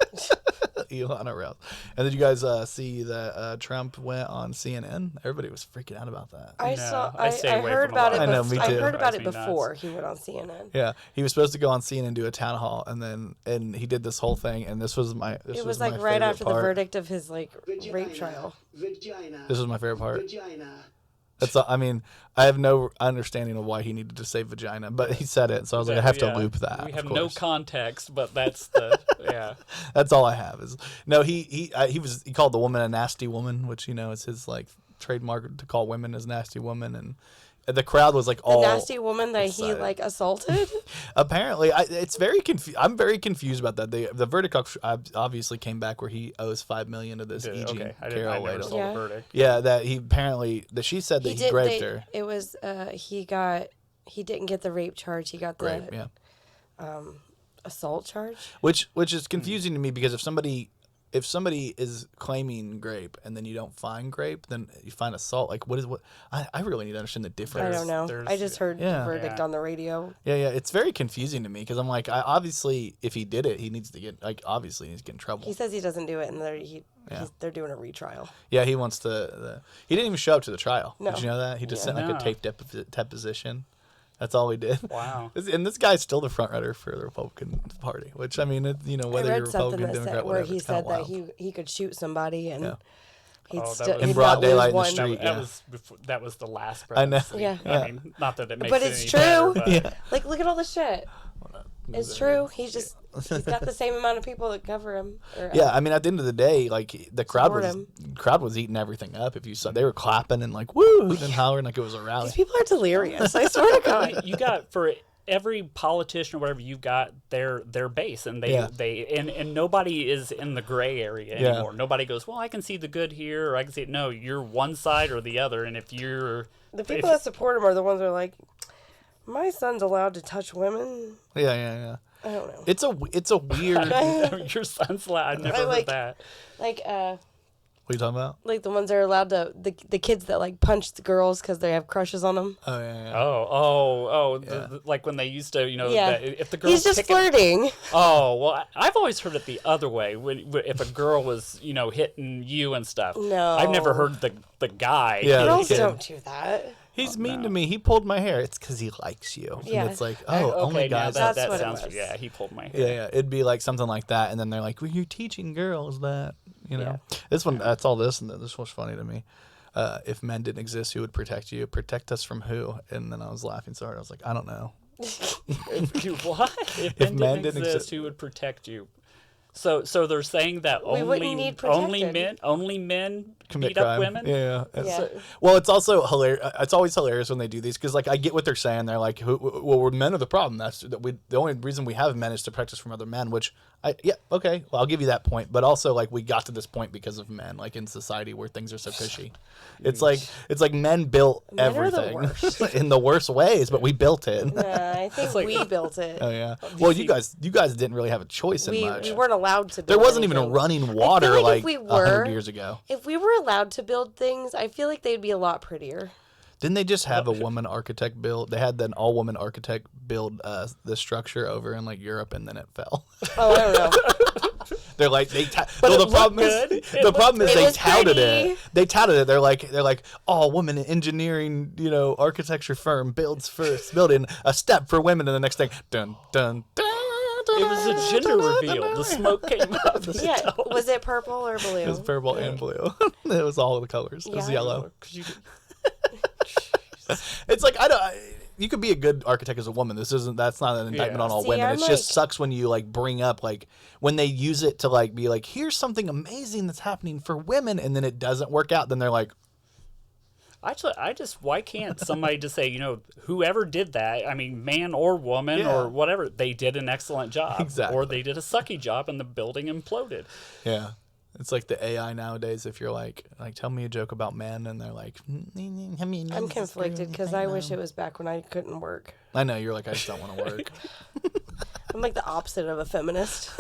Ilana Rails. And did you guys see that Trump went on CNN? Everybody was freaking out about that. I stay away heard from a lot about it. of I know, me I too. heard about it Drives me before nuts. he went on CNN. Yeah, he was supposed to go on CNN and do a town hall, and he did this whole thing, and this was my. It was like right after the verdict of his like rape trial. This was my favorite part. That's all, I mean, I have no understanding of why he needed to say vagina, but he said it, so I was like, I have to loop that. We of have no course. context, but that's the yeah. That's all I have. Is no, he called the woman a nasty woman, which is his like trademark to call women as nasty woman, and the crowd was like The all nasty woman that he excited. like assaulted. Apparently, it's very I'm very confused about that. The verdict obviously came back where he owes $5 million to this E.G. Okay, I Carol never Ladle. saw the verdict. Yeah, that he apparently that she said that he raped her. It was he didn't get the rape charge. He got the Rape, yeah. assault charge. Which is confusing to me because if somebody is claiming grape and then you don't find grape, then you find assault. Like what? I really need to understand the difference. I don't know. there's- I just heard Yeah. the verdict Yeah. on the radio. Yeah, it's very confusing to me because I'm like, obviously if he did it, he needs to get obviously he needs to get in trouble. He says he doesn't do it, and they're doing a retrial. Yeah, he wants to. He didn't even show up to the trial. No. Did you know that? He just sent like No. a tape deposition. That's all he did. Wow. And this guy's still the front runner for the Republican Party, which I mean, whether I you're read something Republican, that Democrat, said where whatever, he it's kinda said that wild. he could shoot somebody and Yeah. he'd Oh, that still was- In he'd broad not lose daylight in the one. street. That Yeah. was before, that was the last I know. presidency. Yeah. Yeah. I mean, not that it makes But it it's any true. better, but Yeah. Like, look at all the shit. It's true. He's got the same amount of people that cover him. Yeah, I mean, at the end of the day, like the crowd Support was eating everything up. If you saw, they were clapping and like woo and hollering like it was a rally. These people are delirious. I swear to God. you got for every politician or whatever, you've got their base, and and nobody is in the gray area Yeah. anymore. Nobody goes, well, I can see the good here, or I can see it. No, you're one side or the other, and if you're The people that support him are the ones that are like, my son's allowed to touch women. Yeah. I don't know. It's a weird. your son's loud. I've never I like- heard that. Like What are you talking about? like the ones that are allowed to the kids that like punch the girls because they have crushes on them. Oh yeah. Like when they used to, Yeah. if the girl He's just flirting. Oh, well, I've always heard it the other way. If a girl was, hitting you and stuff. No. I've never heard the guy. Yeah. Girls kid. don't do that. He's mean to me. He pulled my hair. It's because he likes you. Yeah. And it's like, Okay, only now guys. That's that what it sounds. was. Yeah, he pulled my hair. Yeah. It'd be like something like that, and then they're like, "Well, you're teaching girls that." Yeah. This one. That's all this, and this was funny to me. If men didn't exist, who would protect you? Protect us from who? And then I was laughing so hard. I was like, I don't know. What? If men didn't exist, who would protect you? So they're saying that We wouldn't need protected. only men Commit beat up crime. women. Yeah. Yeah. Well, it's also hilarious. It's always hilarious when they do these because, like, I get what they're saying. They're like, "Well, men are the problem. The only reason we have men is to protect us from other men." Which, okay. Well, I'll give you that point. But also, like, we got to this point because of men, like in society where things are so cushy. It's like men built Men are the everything in the worst ways, but we built it. I think we built it. Oh yeah. Well, you guys didn't really have a choice in much. We weren't allowed to build There wasn't even anything. running water like if like we 100 were- years ago. If we were allowed to build things, I feel like they'd be a lot prettier. Didn't they just have a woman architect build? They had an all-woman architect build the structure over in like Europe, and then it fell. Oh, I don't know. They're like the it problem looked is good. the problem is It they was touted pretty. it. They touted it. They're like all woman engineering architecture firm builds first building a step for women, and the next thing dun dun dun. It was a gender reveal. The smoke came out. Yeah, was it purple or blue? It was purple and blue. It was all the colors. It was Yeah. yellow. It's like you could be a good architect as a woman. That's not an indictment Yeah. on all See, women. I'm It just sucks when you like bring up like when they use it to like be like, here's something amazing that's happening for women, and then it doesn't work out. Then they're like, Actually, why can't somebody just say, whoever did that, I mean, man or woman Yeah. or whatever, they did an excellent job. Exactly. Or they did a sucky job and the building imploded. yeah. It's like the AI nowadays. If you're like tell me a joke about men, and they're like, I'm conflicted because I wish it was back when I couldn't work. I know you're like, I just don't want to work. I'm like the opposite of a feminist.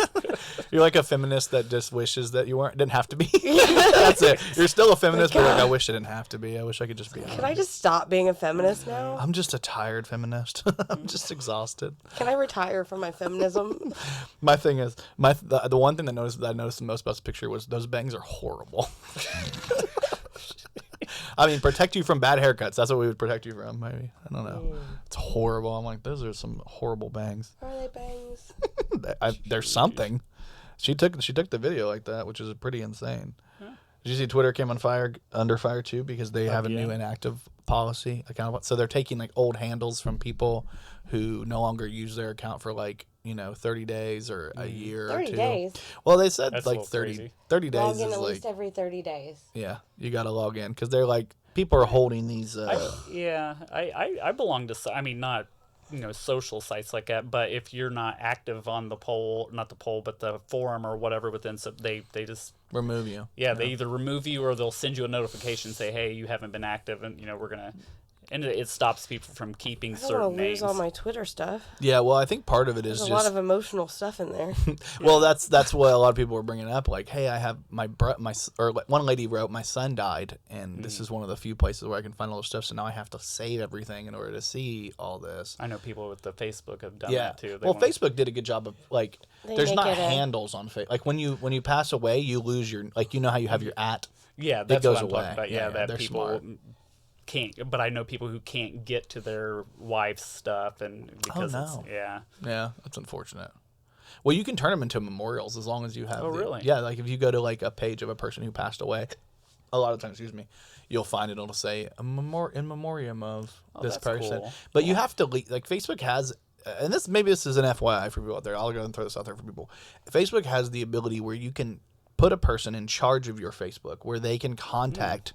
You're like a feminist that just wishes that you didn't have to be. That's it. You're still a feminist, but like, I wish I didn't have to be. I wish I could just be. Can I just stop being a feminist now? I'm just a tired feminist. I'm just exhausted. Can I retire from my feminism? My thing is, the one thing that I noticed the most about this picture was those bangs are horrible. I mean, protect you from bad haircuts. That's what we would protect you from, maybe. I don't know. It's horrible. I'm like, those are some horrible bangs. Are they bangs? There's something. She took the video like that, which is pretty insane. Did you see Twitter came under fire too because they have a new inactive policy account? So they're taking like old handles from people who no longer use their account for 30 days or a year or 30 two. days? Well, they said That's like 30 days Log is in at like, least every 30 days. yeah, you got to log in because they're like, people are holding these. I belong to, I mean, not, social sites like that, but if you're not active on the not the poll, but the forum or whatever within, so they just remove you. Yeah, they either remove you or they'll send you a notification, say, hey, you haven't been active, and we're gonna, and it stops people from keeping I don't certain want to names. lose all my Twitter stuff. Yeah, well, I think part of it is There's a just lot of emotional stuff in there. well, that's what a lot of people were bringing up. Like, hey, I have one lady wrote, my son died, and this is one of the few places where I can find all this stuff. So now I have to save everything in order to see all this. I know people with the Facebook have done Yeah. that too. Facebook did a good job of like. They There's make not it a- handles on Facebook. Like when you pass away, you lose your how you have your @ Yeah, that's goes what I'm away. talking about. Yeah, Yeah, that they're people smart. can't. But I know people who can't get to their wife's stuff, and because no. yeah, that's unfortunate. Well, you can turn them into memorials as long as you have. Oh, really? Yeah, like if you go to like a page of a person who passed away, a lot of times, you'll find it'll say in memoriam of this that's person. cool. But you have to like Facebook has, and this is an FYI for people out there. I'll go and throw this out there for people. Facebook has the ability where you can put a person in charge of your Facebook, where they can contact.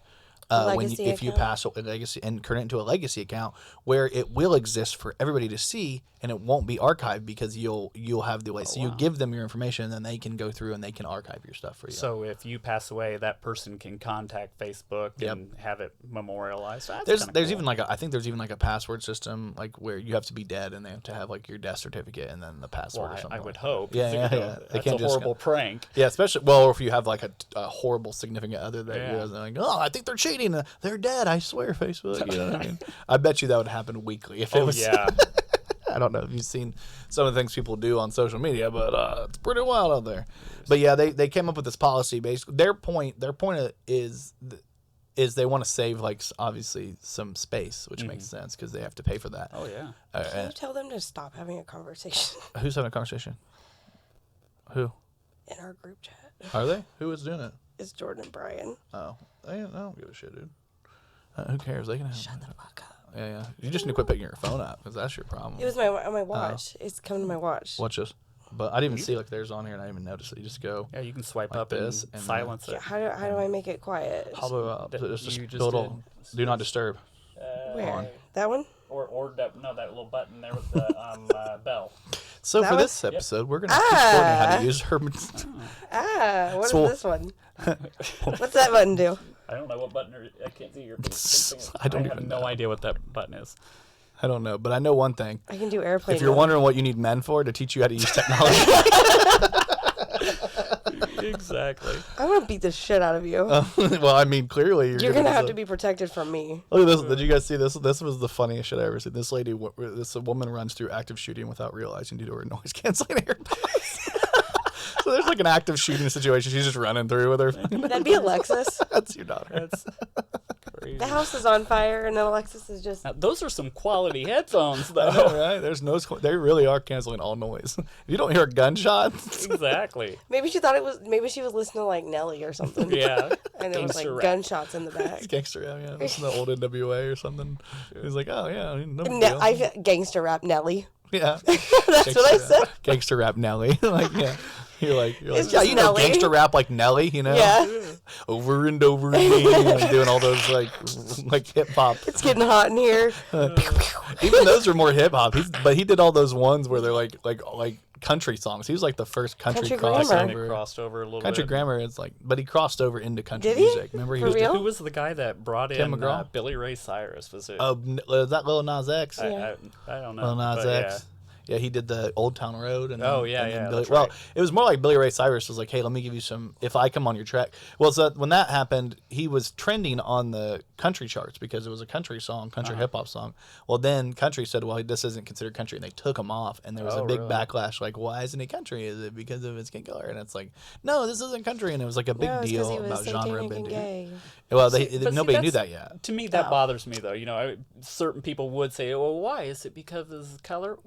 If you pass a legacy and turn it into a legacy account where it will exist for everybody to see and it won't be archived because you'll have the way. So you give them your information and then they can go through and they can archive your stuff for you. So if you pass away, that person can contact Facebook and have it memorialized. That's there's cool. even like I think there's even like a password system like where you have to be dead and they have to have like your death certificate and then the password or something. I would like hope. Yeah, yeah. They That's can't a just horrible prank. Yeah, especially or if you have like a horrible significant other that you're like, oh, I think they're cheating. They're dead. I swear, Facebook. You know what I mean? I bet you that would happen weekly if it was. Yeah. I don't know if you've seen some of the things people do on social media, but it's pretty wild out there. But yeah, they came up with this policy. Basically, their point is they want to save like obviously some space, which makes sense because they have to pay for that. Oh yeah. Can you tell them to stop having a conversation Who's having a conversation? Who in our group chat? are they? Who is doing it? It's Jordan and Brian. Oh, I don't give a shit, dude. Who cares? They can have. Shut the fuck up. Yeah. You just need to quit picking your phone up because that's your problem. It was on my watch. It's coming to my watch. Watch this. But I didn't even see like theirs on here, and I didn't even notice it. You just go. Yeah, you can swipe Like up this and and silence Yeah, it. how do I make it quiet? How about just You just little did. do not disturb. Where? That one? Or that little button there with the bell. So That for one? this episode, we're gonna teach Courtney how to use her. What So- is this one? What's that button do? I don't know what button. I can't see your. I don't have even no know. idea what that button is. I don't know, but I know one thing. I can do airplane. If you're mode. wondering what you need men for, to teach you how to use technology. Exactly. I'm gonna beat the shit out of you. Well, I mean, clearly You're gonna have to be protected from me. Look at this. Did you guys see this? This was the funniest shit I ever seen. This woman runs through active shooting without realizing due to her noise canceling AirPods. So there's like an active shooting situation. She's just running through with her. That'd be Alexis. That's your daughter. That's crazy. The house is on fire, and then Alexis is just. Now, those are some quality headphones, though. All right, there's no. They really are canceling all noise. If you don't hear a gunshot, Exactly. Maybe she thought it was. Maybe she was listening to like Nelly or something. Yeah. And it was like Gangster rap. gunshots in the back. it's gangster rap. Yeah, listen to old NWA or something. He's like, oh yeah, no big Ne- deal. I gangster rap Nelly. Yeah, That's what I said. Gangster rap Nelly. Like yeah. You're like It's yeah, just you know, Nelly. gangster rap like Nelly, you know? Yeah. Over and over again, like doing all those like hip hop. It's getting hot in here. Even those are more hip hop. But he did all those ones where they're like country songs. He was like the first country Country grammar. Kind of crossover. crossed over a little Country bit. grammar is like, but he crossed over into country Did he? music. Remember, he For was real? Who was the guy that brought Tim in McGraw? Billy Ray Cyrus? Was it? is that Lil Nas X? I don't know. Lil Nas but X. Yeah, he did the Old Town Road. And Oh, then, yeah, and then yeah, Billy, that's well, right. it was more like Billy Ray Cyrus was like, hey, let me give you some, if I come on your track. Well, so when that happened, he was trending on the country charts because it was a country song, country hip-hop song. Well, then country said, well, this isn't considered country, and they took him off, and there was a big really? backlash, like, why isn't he country? Is it because of his skin color? And it's like, no, this isn't country, and it was like a big No, it's 'cause deal he was about genre satanic and bending. gay. Well, But see, nobody knew that's- that yet. To me, that bothers me, though. You know, certain people would say, well, why? Is it because of his color?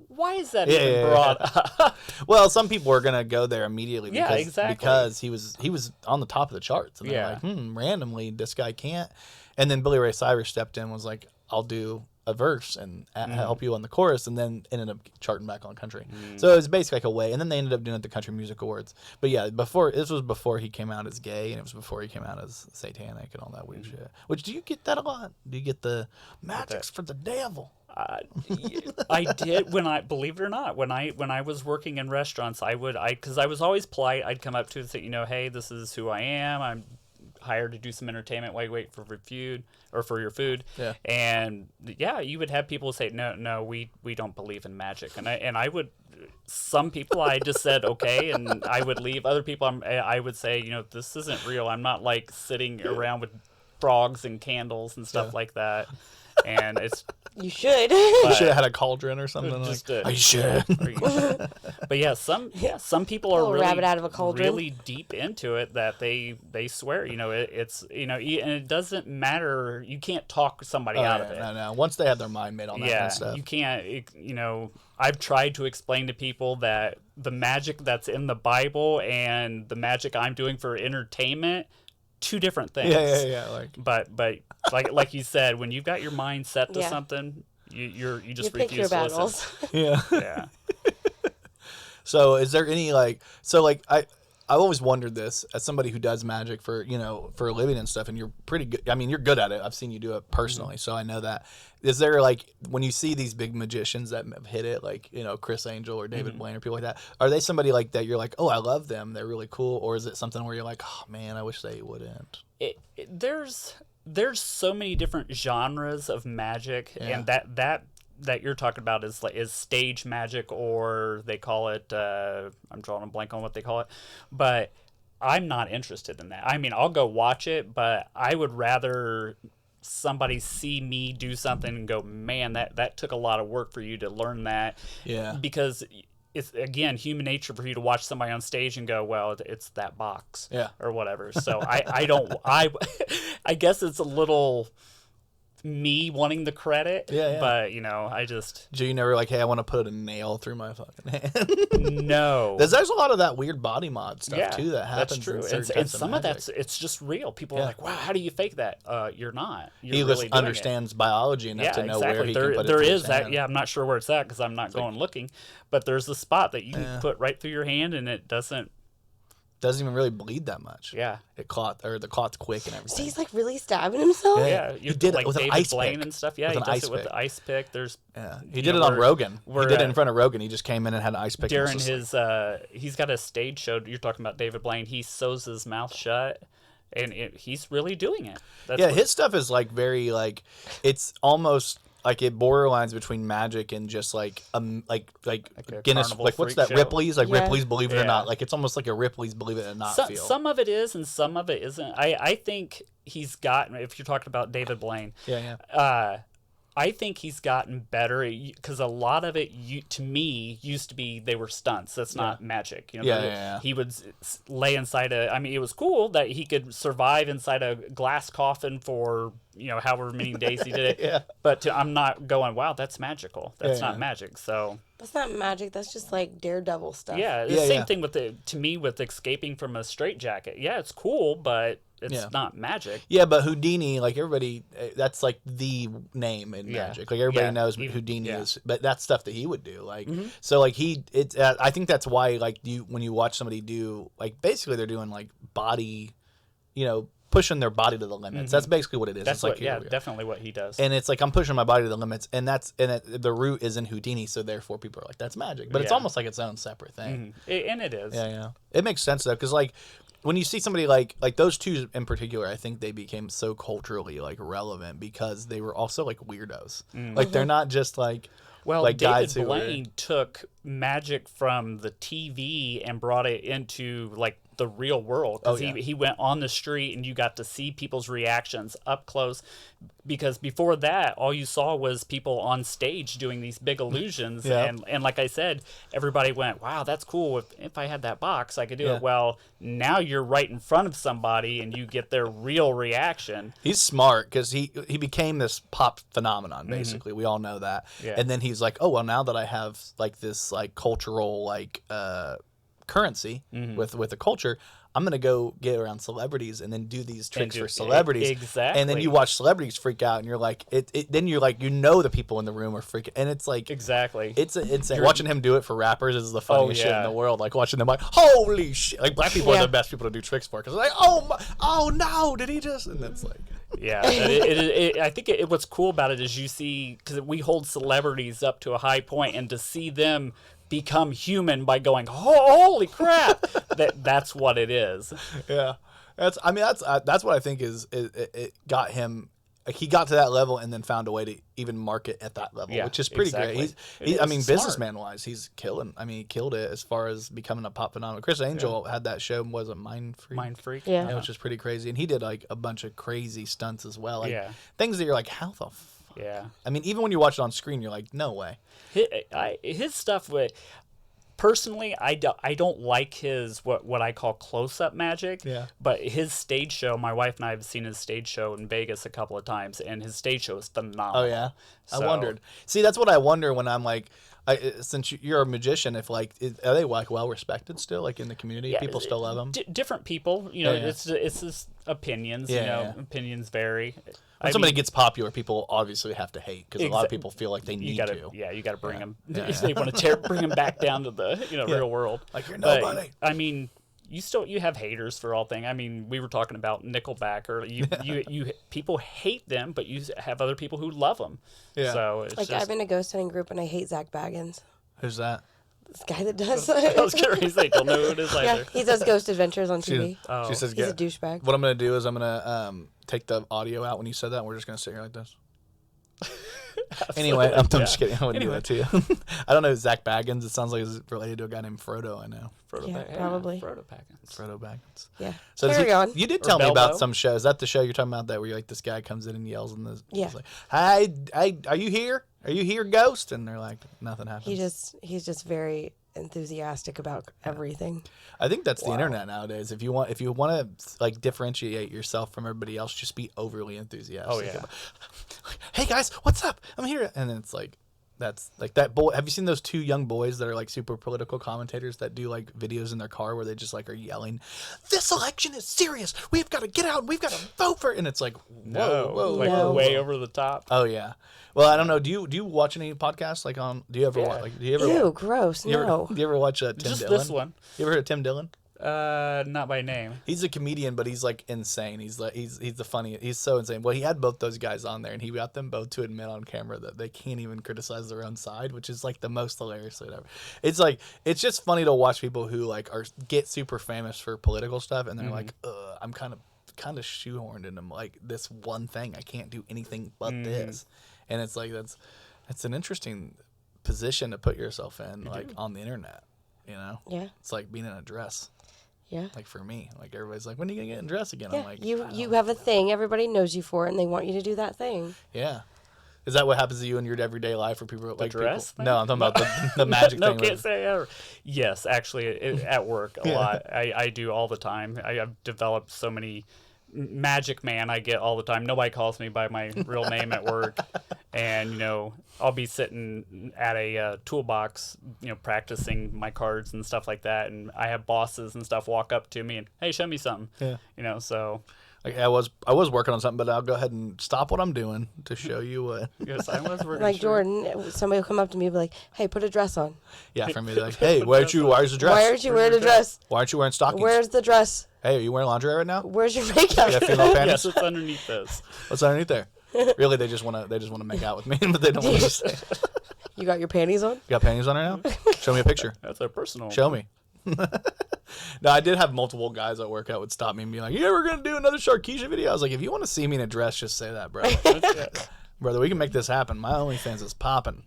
Why is that even brought up? Well, some people are gonna go there immediately Yeah, because, exactly. because he was on the top of the charts, and they're Yeah. like, randomly this guy can't. And then Billy Ray Cyrus stepped in and was like, I'll do a verse and help you on the chorus, and then ended up charting back on country. So it was basically like a way, and then they ended up doing it at the Country Music Awards. But yeah, this was before he came out as gay, and it was before he came out as satanic and all that weird shit. Which, do you get that a lot? Do you get the magic's for the devil? I did believe it or not, when I was working in restaurants, because I was always polite. I'd come up to and say, hey, this is who I am. I'm hired to do some entertainment while you wait for food or for your food. Yeah. And yeah, you would have people say, no, we don't believe in magic. And I would, some people I just said, okay. And I would leave. Other people I would say, this isn't real. I'm not like sitting around with frogs and candles and stuff like that. And it's, You should. You should have had a cauldron or something. Just like, are you sure? but yeah, some people are Little really rabbit out of a cauldron. really deep into it that they swear. It's and it doesn't matter. You can't talk somebody out of it. No. Once they have their mind made on that kind of stuff. You can't. I've tried to explain to people that the magic that's in the Bible and the magic I'm doing for entertainment, two different things. Yeah. But like you said, when you've got your mind set to Yeah. something, you just You pick refuse your to listen. battles. Yeah. Yeah. So is there any I always wondered this as somebody who does magic for a living and stuff, and you're pretty good. I mean, you're good at it. I've seen you do it personally, so I know that. Is there when you see these big magicians that have hit it, Chris Angel or David Blaine or people like that, are they somebody like that? You're like, oh, I love them. They're really cool, or is it something where you're like, oh man, I wish they wouldn't? There's so many different genres of magic, and that you're talking about is stage magic, or they call it I'm drawing a blank on what they call it, but I'm not interested in that. I mean, I'll go watch it, but I would rather somebody see me do something and go, man, that took a lot of work for you to learn that. Yeah. Because it's, again, human nature for you to watch somebody on stage and go, well, it's that box. Yeah. Or whatever. So I guess it's a little me wanting the credit. Yeah. But, I just... So you never hey, I want to put a nail through my fucking hand? No. There's a lot of that weird body mod stuff too that happens. That's true. in certain And types some of magic. it's just real. People are like, wow, how do you fake that? You're not. You're He really just doing understands biology enough to know where he can put it There through is his that. hand. Yeah, I'm not sure where it's at because I'm not going looking. But there's a spot that you can put right through your hand, and it doesn't. Doesn't even really bleed that much. Yeah. The clot's quick and everything. So he's really stabbing himself? Yeah, He did it like with an David ice Blaine pick. and stuff. Yeah, With he an does ice it with pick. the ice pick. There's He did it on Rogan. He did it in at- front of Rogan. He just came in and had an ice pick. during and was just his he's got a stage show. You're talking about David Blaine. He sews his mouth shut, and he's really doing it. That's what- his stuff is very it's almost it borderlines between magic and just like a Guinness, carnival what's freak that show. Ripley's Yeah. Ripley's Believe It or Yeah. Not, it's almost like a Ripley's Believe It or Not feel. Some of it is, and some of it isn't. I think he's gotten. If you're talking about David Blaine, I think he's gotten better because a lot of it, to me, used to be they were stunts. That's not magic. He would lay inside it was cool that he could survive inside a glass coffin for however many days he did it. But I'm not going, wow, that's magical. That's not magic. So That's not magic. That's just Daredevil stuff. yeah, the same thing with escaping from a straitjacket. Yeah, it's cool, but it's not magic. Yeah, but Houdini, everybody, that's the name in magic. Everybody knows what Houdini is, but that's stuff that he would do. So I think that's why when you watch somebody do basically they're doing body, pushing their body to the limits. That's basically what it is. That's it's definitely what he does. And it's I'm pushing my body to the limits, and the root is in Houdini, so therefore people are like, that's magic. But it's almost like its own separate thing. And it is. Yeah. It makes sense though, because when you see somebody like those two in particular, I think they became so culturally like relevant because they were also like weirdos. Like they're not just like David guys who Blaine took magic from the TV and brought it into like the real world. Because he went on the street and you got to see people's reactions up close. Because before that, all you saw was people on stage doing these big illusions. And like I said, everybody went, wow, that's cool. If I had that box, I could do it. Well, now you're right in front of somebody and you get their real reaction. He's smart because he became this pop phenomenon, basically. We all know that. Yeah. And then he's like, oh, well, now that I have like this like cultural like currency with the culture, I'm going to go get around celebrities and then do these tricks for celebrities. Exactly. And then you watch celebrities freak out and you're like, then you're like, the people in the room are freaking. And it's like, exactly. It's watching him do it for rappers is the funniest shit in the world. Like watching them like, holy shit. Like black people are the best people to do tricks for because like, oh no, did he just? And it's like. Yeah, I think what's cool about it is you see, because we hold celebrities up to a high point, and to see them become human by going, holy crap, that's what it is. Yeah, that's what I think is it got him. He got to that level and then found a way to even market at that level, which is pretty great. Businessman wise, he's killing. I mean, he killed it as far as becoming a pop phenomenon. Chris Angel had that show, was it Mind Freak? Yeah. Which is pretty crazy. And he did like a bunch of crazy stunts as well. Like things that you're like, how the Yeah. I mean, even when you watch it on screen, you're like, no way. His stuff with. Personally, I don't like his what I call close-up magic. Yeah. But his stage show, my wife and I have seen his stage show in Vegas a couple of times, and his stage show is phenomenal. Oh yeah, I wondered. See, that's what I wonder when I'm like, since you're a magician, if like are they like well respected still, like in the community? Yeah, people still love them. Different people, it's just opinions. Opinions vary. When somebody gets popular, people obviously have to hate because a lot of people feel like they need to. Yeah, you got to bring them. They want to bring them back down to the real world. Like you're nobody. But, I mean, you have haters for all things. I mean, we were talking about Nickelback, or you people hate them, but you have other people who love them. Yeah. So it's like I'm in a ghost hunting group and I hate Zach Baggins. Who's that? This guy that does. I was curious. They don't know who it is either. Yeah, he does Ghost Adventures on TV. She says, he's a douchebag. What I'm gonna do is I'm gonna take the audio out when you said that. And we're just gonna sit here like this. Anyway, I'm just kidding. I wouldn't do that to you. I don't know Zach Baggins. It sounds like it's related to a guy named Frodo. I know. Probably. Frodo Baggins. Frodo Baggins. Yeah. So carry on. You did tell me about some show. Is that the show you're talking about? That where like this guy comes in and yells and yeah. Like, hey, are you here? Are you here, Ghost? And they're like, nothing happens. He's just very enthusiastic about everything. I think that's the internet nowadays. If you want to like differentiate yourself from everybody else, just be overly enthusiastic. Oh yeah. Hey guys, what's up? I'm here, and then it's like that's like that boy. Have you seen those two young boys that are like super political commentators that do like videos in their car where they just like are yelling, "This election is serious. We've got to get out and we've got to vote for it." And it's like, whoa, way over the top. Oh yeah. Well, I don't know. Do you watch any podcasts like on? Do you ever watch? Like, do you ever? Ew, gross. Do you ever watch Tim Just Dillon? this one. You ever heard of Tim Dillon? Not by name. He's a comedian, but he's like insane. He's the funny. He's so insane. Well, he had both those guys on there, and he got them both to admit on camera that they can't even criticize their own side, which is like the most hilarious thing ever. It's like it's just funny to watch people who like get super famous for political stuff, and they're like, I'm kind of shoehorned into like this one thing. I can't do anything but this, and it's like that's an interesting position to put yourself in, like on the internet. You know? Yeah. It's like being in a dress. Yeah. Like for me, like everybody's like, when are you gonna get in dress again? Yeah. I'm like, you have a thing. Everybody knows you for it, and they want you to do that thing. Yeah. Is that what happens to you in your everyday life, for people like dress? No, I'm talking about the magic no, thing. Can't say ever. Yes, actually, at work a lot. I do all the time. I've developed so many. Magic Man I get all the time. Nobody calls me by my real name at work, and I'll be sitting at a toolbox, practicing my cards and stuff like that, and I have bosses and stuff walk up to me and, hey, show me something. Yeah. So like I was working on something, but I'll go ahead and stop what I'm doing to show you what. Yes, I was working. Like Jordan, somebody will come up to me and be like, hey, put a dress on. Yeah, for me, like, hey, where's the dress? Why aren't you wearing a dress? Why aren't you wearing stockings? Where's the dress? Hey, are you wearing lingerie right now? Where's your makeup? You got female panties? Yes, it's underneath this. What's underneath there? Really, they just want to make out with me, but they don't want to say. You got your panties on? You got panties on right now? Show me a picture. That's a personal. Show me. No, I did have multiple guys at work that would stop me and be like, "Yeah, we're gonna do another Sharkeisha video." I was like, "If you want to see me in a dress, just say that, bro. Brother, we can make this happen. My OnlyFans is popping."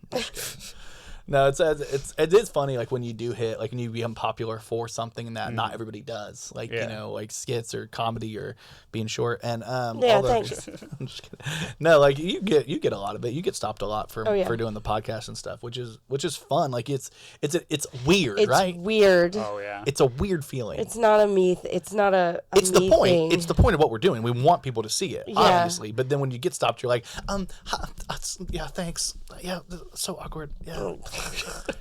No, it is funny, like when you do hit, like when you become popular for something that not everybody does, like you know, like skits or comedy or being short, and thanks. I'm just kidding. No, like you get a lot of it. You get stopped a lot for doing the podcast and stuff, which is fun. Like it's weird, It's right? weird. Oh yeah. It's a weird feeling. It's not a me. It's not a. It's the me point. thing. It's the point of what we're doing. We want people to see it, obviously. But then when you get stopped, you're like, yeah, thanks. Yeah, so awkward.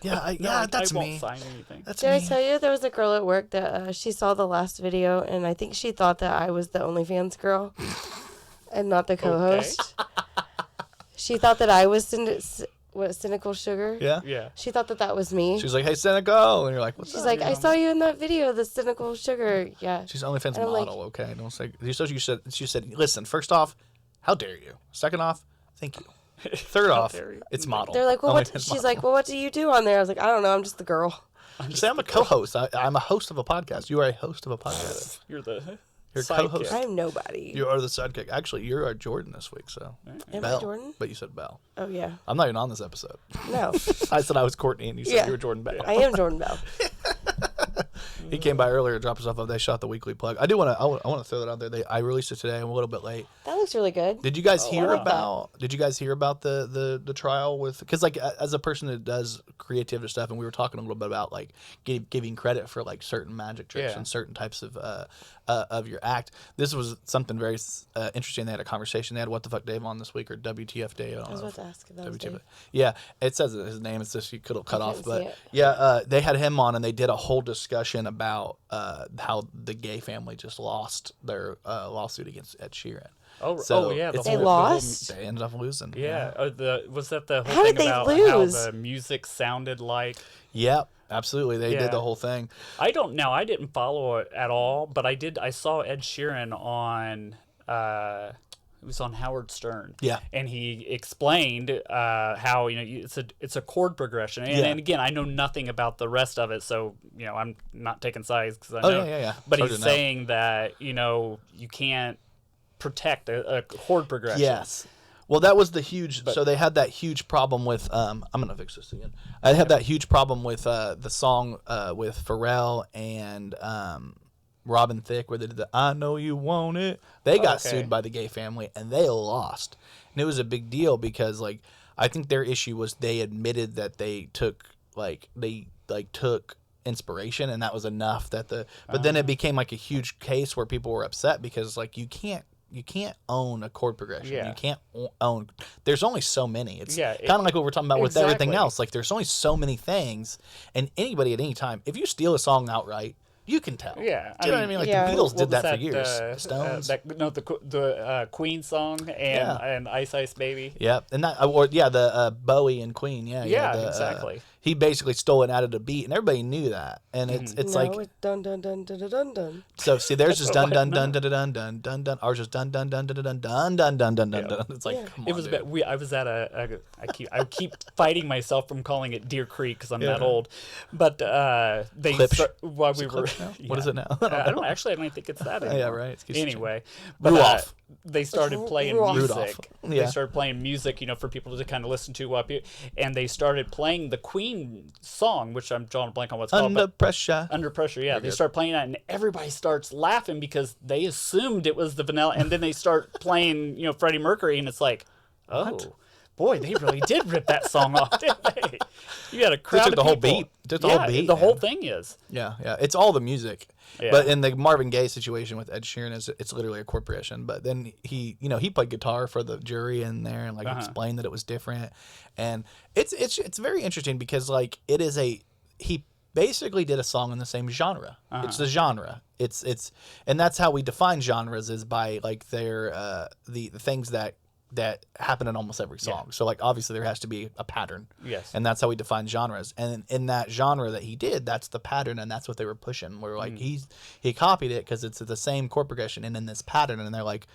Yeah, that's I won't me. sign anything. That's Did me. I tell you there was a girl at work that she saw the last video and I think she thought that I was the OnlyFans girl and not the co-host. She thought that I was Cynical Sugar. Yeah. Yeah. She thought that was me. She's like, "Hey, Seneca," and you're like, "What's She's up?" like, "I saw you in that video, the Cynical Sugar." Yeah. She's OnlyFans And I'm like- model. Okay, don't say. She said, "Listen, first off, how dare you? Second off, thank you. Third off, dare you. it's model." They're like, "Well, what?" OnlyFans She's model. like, "Well, what do you do on there?" I was like, "I don't know. I'm just the girl." Just say I'm a co-host. I'm a host of a podcast. You are a host of a podcast. You're the You're sidekick. co-host. I'm nobody. You are the sidekick. Actually, you're our Jordan this week. So Am Bell, I Jordan? but you said Bell. Oh yeah. I'm not even on this episode. No, I said I was Courtney, and you said Yeah. you were Jordan Bell. I am Jordan Bell. He came by earlier, dropped us off. They shot the weekly plug. I do want to. I want to throw that out there. I released it today. I'm a little bit late. That looks really good. Did you guys hear like that. about? Did you guys hear about the trial with? Because like as a person that does creative stuff, and we were talking a little bit about like giving credit for like certain magic tricks Yeah. and certain types of your act. This was something very interesting. They had a conversation. They had What the Fuck Dave on this week or WTF Dave. I I was don't know. about to ask if that was WTF. Dave. Yeah, it says his name. It's just you could have cut off, couldn't see but it. yeah, they had him on and they did a whole discussion about how the gay family just lost their lawsuit against Ed Sheeran. Oh yeah. it's- They lost? They ended up losing. Yeah. Was that the whole How thing did they about lose? how the music sounded like? Yep, absolutely. They Yeah. did the whole thing. I didn't follow it at all, but I saw Ed Sheeran on it was on Howard Stern. Yeah. And he explained how it's a chord progression, and, Yeah. and again I know nothing about the rest of it, so I'm not taking sides because I Oh, know. yeah. But Hard he's to know. saying that you can't protect a chord progression. Yes. Well, that was the huge. So they had that huge problem with. I'm gonna fix this again. I had that huge problem with the song with Pharrell and Robin Thicke, where they did the "I Know You Want It." They got Okay. sued by the gay family and they lost, and it was a big deal because like I think their issue was they admitted that they took took inspiration and that was enough that but then it became like a huge case where people were upset because like you can't own a chord progression. Yeah. You can't own. There's only so many. It's Yeah, kind of like what we're talking about with everything exactly. else. Like there's only so many things, and anybody at any time, if you steal a song outright, you can tell. Yeah, Do you know what I mean? Like Yeah. the Beatles What did was that for years. the The Stones. the Queen song and Ice Ice Baby. Yeah, and that the Bowie and Queen. Yeah, the, exactly. He basically stole it out of the beat, and everybody knew that. And it's No, like it's dun dun dun dun dun dun dun. so. See, there's just dun dun dun dun dun dun dun dun. Ours just dun dun dun dun dun dun dun dun dun dun dun. It's like come on, It was dude. I was at I keep fighting myself from calling it Deer Creek because I'm that old, but they Klipsch. while we were Klipsch now? What is it now? I don't think it's that anymore. Yeah, right. It's Anyway, but Ruoff. they started playing Ruoff. music. Rudolph. They Yeah. started playing music, for people to kind of listen to up here, and they started playing the Queen song, which I'm drawing a blank on what's called. Under but- pressure. Under Pressure, yeah. They good. start playing that, and everybody starts laughing because they assumed it was the vanilla, and then they start playing, Freddie Mercury, and it's like, oh, boy, they really did rip that song off, didn't they? You got a crowd took of the whole people. beat. Took the whole Yeah, beat, The whole man. thing is. Yeah, it's all the music. Yeah. But in the Marvin Gaye situation with Ed Sheeran, it's literally a chord progression. But then he played guitar for the jury in there and explained that it was different. And it's very interesting because like he basically did a song in the same genre. It's the genre. It's and that's how we define genres is by like their the things that happen in almost every song. So like obviously there has to be a pattern. Yes. And that's how we define genres. And in that genre that he did, that's the pattern and that's what they were pushing. Where like he copied it because it's the same chord progression and in this pattern and they're like,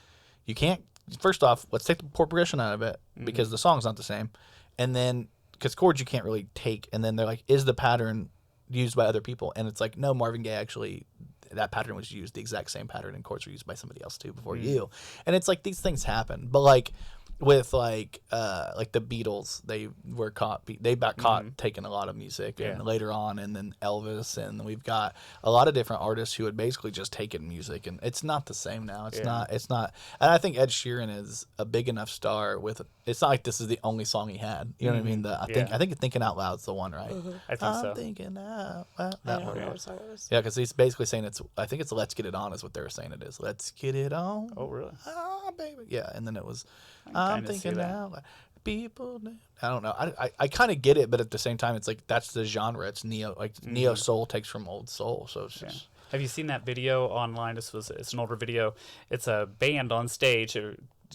you can't first off, let's take the chord progression out of it because the song's not the same. And then because chords you can't really take and then they're like, is the pattern used by other people. And it's like, no, Marvin Gaye actually, that pattern was used, the exact same pattern and chords were used by somebody else too before you. And it's like these things happen. But like with like the Beatles, they got caught taking a lot of music and later on, and then Elvis, and we've got a lot of different artists who had basically just taken music, and it's not the same now. It's not. And I think Ed Sheeran is a big enough star with. It's not like this is the only song he had. You know what I mean? I think Thinking Out Loud's the one, right? I think so. Thinking out loud. I don't know what song it was. Yeah, because he's basically saying I think it's Let's Get It On is what they were saying it is. Let's get it on. Oh, really? Oh, baby. Yeah, and then it was, I I'm kinda see thinking that. now, people. I don't know. I kind of get it, but at the same time, it's like that's the genre. It's neo soul takes from old soul. So it's just. Have you seen that video online? It's an older video. It's a band on stage,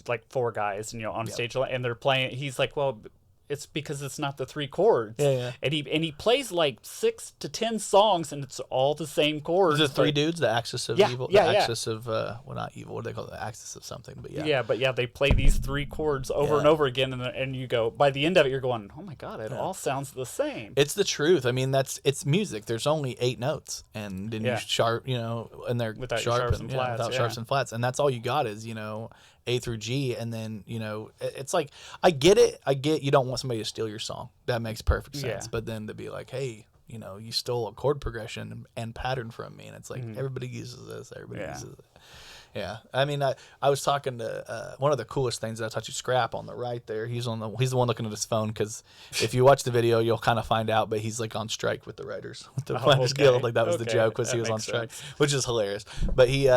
like 4 guys, and on stage, and they're playing. He's like, well, it's because it's not the 3 chords. Yeah. And he plays like 6 to 10 songs, and it's all the same chords. Is it 3 dudes? The axis of evil. Yeah, the yeah. axis of well, not evil. What do they call it? The axis of something. But yeah. Yeah, but they play these 3 chords over and over again, and you go, by the end of it, you're going, oh my god, it all sounds the same. It's the truth. I mean, it's music. There's only 8 notes, and then you sharp, and they're Without sharp sharps and flats, without sharps and flats, and that's all you got is A through G, and then it's like I get it. You don't want somebody to steal your song. That makes perfect sense. Yeah. But then to be like, hey, you stole a chord progression and pattern from me, and it's like everybody uses this. Everybody uses it. Yeah, I mean, I was talking to one of the coolest things that I taught you, Scrap, on the right there. He's the one looking at his phone, because if you watch the video, you'll kind of find out. But he's like on strike with the writers, with the Writers Guild. Like that was the joke, was he was on strike, which is hilarious. But he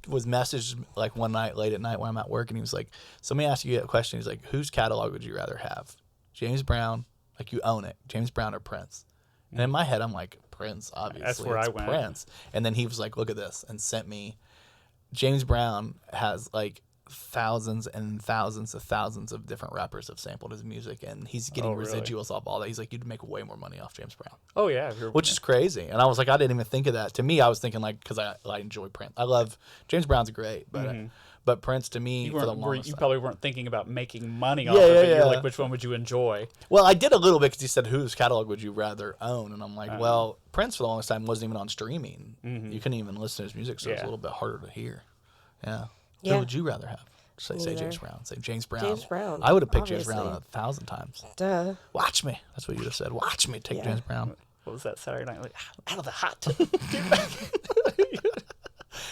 was messaged like one night late at night when I'm at work, and he was like, "So let me ask you a question." He's like, "Whose catalog would you rather have, James Brown, like you own it, James Brown or Prince?" And in my head, I'm like, Prince, obviously. That's where I went. Prince. And then he was like, "Look at this," and sent me. James Brown has like thousands and thousands of different rappers have sampled his music, and he's getting residuals off all that. He's like, you'd make way more money off James Brown. Oh yeah, which is crazy. And I was like, I didn't even think of that. To me, I was thinking like, because I enjoy Prince. I love James Brown's great, but Prince to me, for the longest you time. probably weren't thinking about making money off of it. You're like, which one would you enjoy? Well, I did a little bit, because he said, whose catalog would you rather own? And I'm like, well, Prince for the longest time wasn't even on streaming. You couldn't even listen to his music, so it's a little bit harder to hear. Yeah. Who would you rather have? Say James Brown. Say James Brown. James Brown. I would have picked obviously. James Brown 1,000 times. Duh. Watch me. That's what you would have said. Watch me take James Brown. What was that Saturday night? Like, out of the hot.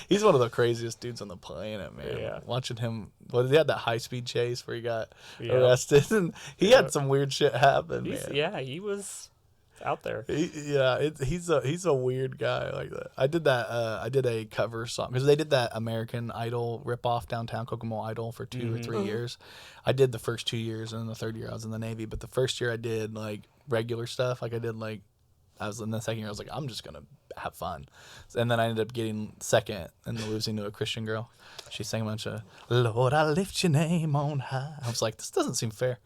He's one of the craziest dudes on the planet, man. Yeah. Watching him, he had that high-speed chase where he got arrested, and he had some weird shit happen, man. Yeah, he was out there. He's a weird guy like that. I did a cover song, because they did that American Idol ripoff downtown, Kokomo Idol, for 2 or 3 years. I did the first 2 years, and then the third year I was in the Navy. But the first year I did like regular stuff. Like I was in the second year, I was like, I'm just gonna have fun. And then I ended up getting second and losing to a Christian girl. She sang a bunch of "Lord, I lift your name on high." I was like, this doesn't seem fair.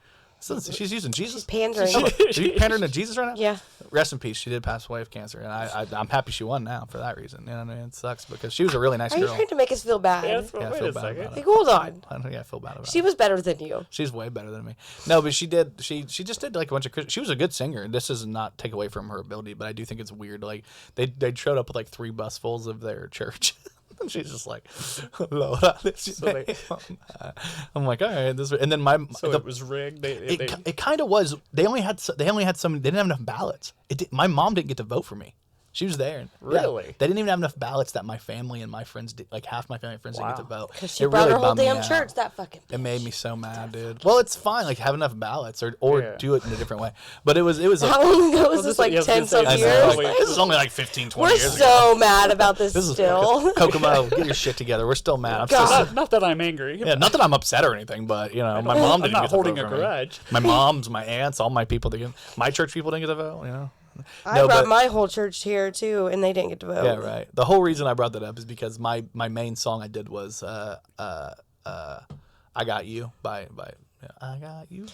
She's using Jesus. She's pandering. Is she pandering to Jesus right now? Yeah. Rest in peace. She did pass away of cancer, and I'm happy she won now for that reason. You know what I mean? It sucks, because she was a really nice Are you girl. trying to make us feel bad? Yeah, I wait feel a bad second. about Like, hold on. I feel bad about it. She was better than you. She's way better than me. No, but she did. She just did like a bunch of. She was a good singer. This does not take away from her ability, but I do think it's weird. Like they showed up with like 3 busfuls of their church. And she's just like, Lord, I lift your name on high. I'm like, all right, this. And then it was rigged. It kind of was. They only had some. They didn't have enough ballots. My mom didn't get to vote for me. She was there. Really? Yeah. They didn't even have enough ballots that my family and my friends did. Like half my family and friends didn't get to vote. Because she brought her whole damn church, that fucking bitch. It made me so mad, dude. Well, it's fine. Like have enough ballots or do it in a different way. But it was. How long ago was this? Like 10 some years? This is only like 15, 20 We're years so ago. mad about this still. Kokomo, get your shit together. We're still mad. Not that I'm angry. Yeah, not that I'm upset or anything, but my mom didn't I'm not get holding to a vote for me. grudge. My mom's, my aunts, all my people didn't. My church people didn't get to vote. I brought my whole church here too, and they didn't get to vote. Yeah, right. The whole reason I brought that up is because my main song I did was "I Got You" by I Got You,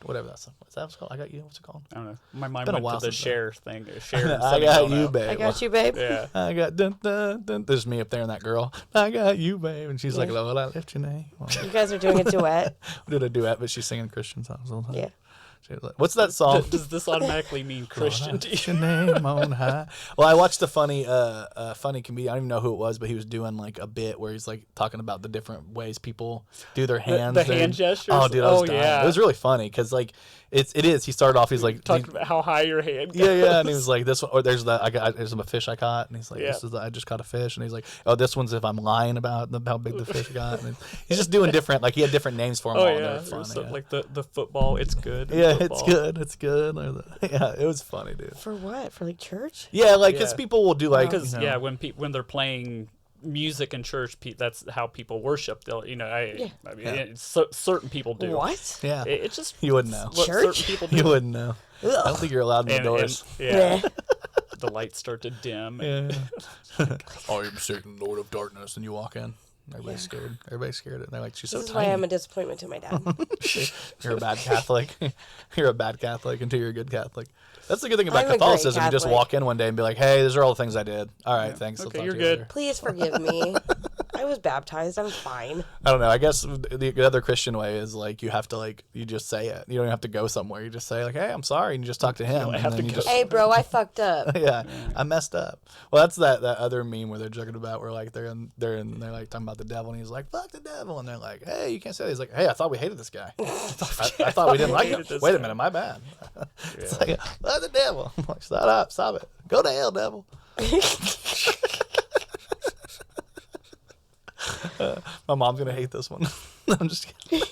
whatever that song. What's that called? I Got You. What's it called? I don't know. My mind Been a went while to the since Cher thing. Cher. I got you, babe. I got you, babe. Yeah. I got dun, dun, dun. There's me up there and that girl. I got you, babe, and she's like, "Lord, I lift your name." Well, You guys are doing a duet. we did a duet, but she's singing Christian songs all the time. Yeah. What's that song? Does this automatically mean Christian to What's you? your name on high? Well, I watched a funny comedian. I don't even know who it was, but he was doing like a bit where he's like talking about the different ways people do their hands. The hand gestures. Oh, dude, I was dying. yeah. It was really funny because like it is. He started off. He's like Talking about how high your hand goes. yeah, and he was like this one. Or there's a fish I caught, and he's like, this is I just caught a fish, and he's like, oh, this one's if I'm lying about how big the fish I got. And he's just doing different. Like he had different names for them all. Oh And yeah, they're funny, like the football. It's good. yeah, football. it's good. Yeah, it was funny, dude. For what? For like church? Yeah, like because Yeah. people will do like Because you know, when they're playing music in church, that's how people worship. They'll certain people do. What? yeah, It's just you wouldn't know. what Church? certain people do. You wouldn't know. I don't think you're allowed in the doors. yeah, the lights start to dim. Yeah. I am Satan, Lord of Darkness, and you walk in. Everybody's scared. Everybody's scared. And they're like, she's so This is tiny. why I'm a disappointment to my dad. You're a bad Catholic. You're a bad Catholic until you're a good Catholic. That's the good thing about I'm a great Catholicism. You just Catholic. walk in one day and be like, hey, these are all the things I did. All right, thanks. I'll Okay, talk you're to you good. later. Please forgive me. I was baptized. I'm fine. I don't know. I guess the other Christian way is like you have to like you just say it. You don't have to go somewhere. You just say like, "Hey, I'm sorry," and you just talk to him. And have then to you go. just, Hey, bro, I fucked up. yeah, I messed up. Well, that's that other meme where they're joking about where like they're like talking about the devil, and he's like, "Fuck the devil," and they're like, "Hey, you can't say that." He's like, "Hey, I thought we hated this guy. I thought we didn't like him. hated this Wait a guy." minute, my bad." It's like, "Fuck the devil." I'm like, "Shut up, stop it. Go to hell, devil." My mom's gonna hate this one. I'm just kidding.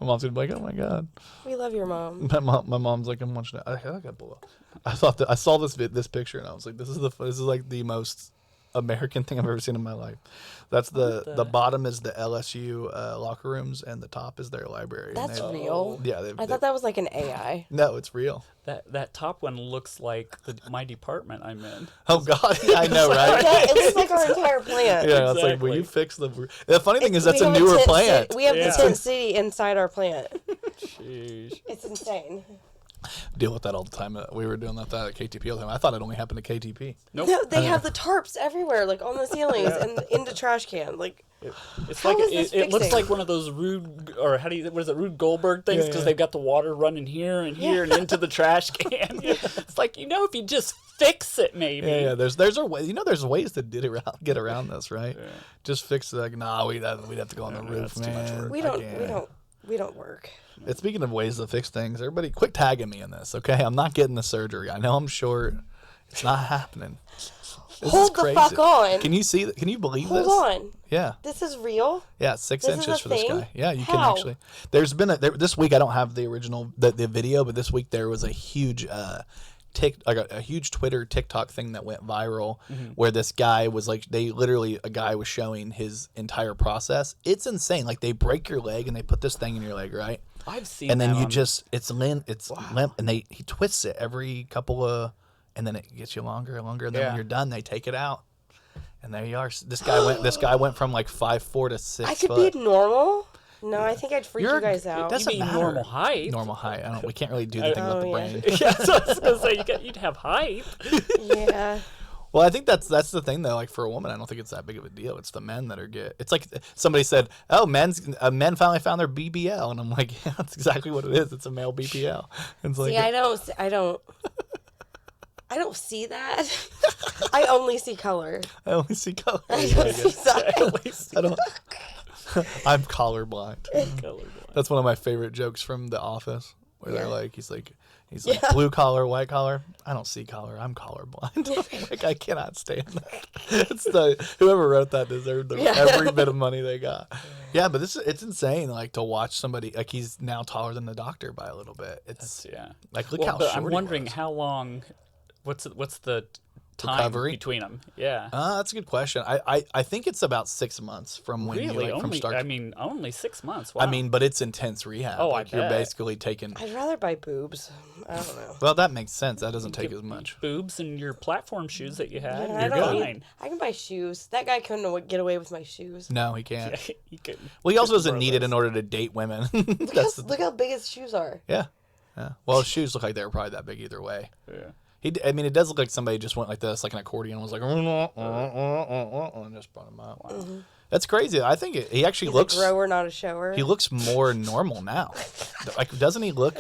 My mom's gonna be like, "Oh my god." We love your mom. My mom's like, "I'm watching that." I thought that I saw this picture and I was like, "This is like the most American thing I've ever seen in my life." That's the bottom is the LSU locker rooms and the top is their library. And That's they- real. Yeah, I thought that was like an AI. no, it's real. That top one looks like my department I'm in. Oh God, yeah, I know, right? Yeah, it looks like our entire plant. Yeah, it's like, will Exactly. you fix the funny thing is that's We a have newer tent plant. we have Yeah. the tent city inside our plant. Jeez. It's insane. Deal with that all the time. We were doing that at KTP all the time. I thought it only happened to KTP. Nope. No, they have the tarps everywhere, like on the ceilings and in the trash can. Like, It's How like is this it looks fixing? like one of those Rube or what is it, Rube Goldberg things because yeah. they've got the water running here and here and into the trash can. It's like if you just fix it, maybe. Yeah. There's a way. There's ways to get around this, right? Yeah. Just fix it. Like, nah, we'd have to go on the roof, that's too much man. work. we don't work. And speaking of ways to fix things, everybody, quit tagging me in this, okay? I'm not getting the surgery. I know I'm short. It's not happening. This Hold is the crazy. fuck on. Can you see? Can you believe Hold this? on. Yeah. This is real. Yeah, 6 This is inches a for this thing? guy. Yeah, you can How? actually. There's been this week. I don't have the original the video, but this week there was a huge a huge Twitter TikTok thing that went viral where this guy was like a guy was showing his entire process. It's insane. Like they break your leg and they put this thing in your leg, right? I've seen. And then that you on- just it's limp, and he twists it every couple of, and then it gets you longer and longer, and then when Yeah. you're done, they take it out. And there you are. This guy went from like 5'4" to 6 I could foot. be normal. No, I think I'd freak You're- you guys it out. doesn't You mean matter. normal height? Normal height. We can't really do the thing with the yeah. brain. Yeah, so I was gonna say you'd have height. Yeah. Well, I think that's the thing though. Like for a woman, I don't think it's that big of a deal. It's the men that are It's like somebody said, "Oh, men finally found their BBL," and I'm like, "Yeah, that's exactly what it is. It's a male BBL." It's like, See, I don't see that. I only see color. I only see color. I don't see size. I don't. I'm colorblind. Colorblind. That's one of my favorite jokes from The Office, where they're Yeah. like, he's like blue collar, white collar. I don't see color. I'm colorblind. Like I cannot stand that. It's whoever wrote that deserved every bit of money they got. Yeah, but it's insane. Like to watch somebody like he's now taller than the doctor by a little bit. It's like look how but short I'm he wondering was. how long. What's the time Recovery? between them? Yeah. That's a good question. I think it's about 6 months from when Really? you from start. Only 6 months. Wow. But it's intense rehab. Oh, like I you're bet. basically taking. I'd rather buy boobs. I don't know. Well, that makes sense. That doesn't take as much. boobs and your platform shoes that you had. Yeah, and I you're don't fine. need, I can buy shoes. That guy couldn't get away with my shoes. No, he can't. You could, Well, he also couldn't doesn't borrow need it those. in order to date women. Look how big his shoes are. Yeah. Well, his shoes look like they were probably that big either way. Yeah. It does look like somebody just went like this, like an accordion, and was like, and just brought him out. Wow. That's crazy. I think he actually He's looks. a grower, not a shower. He looks more normal now. Like, doesn't he look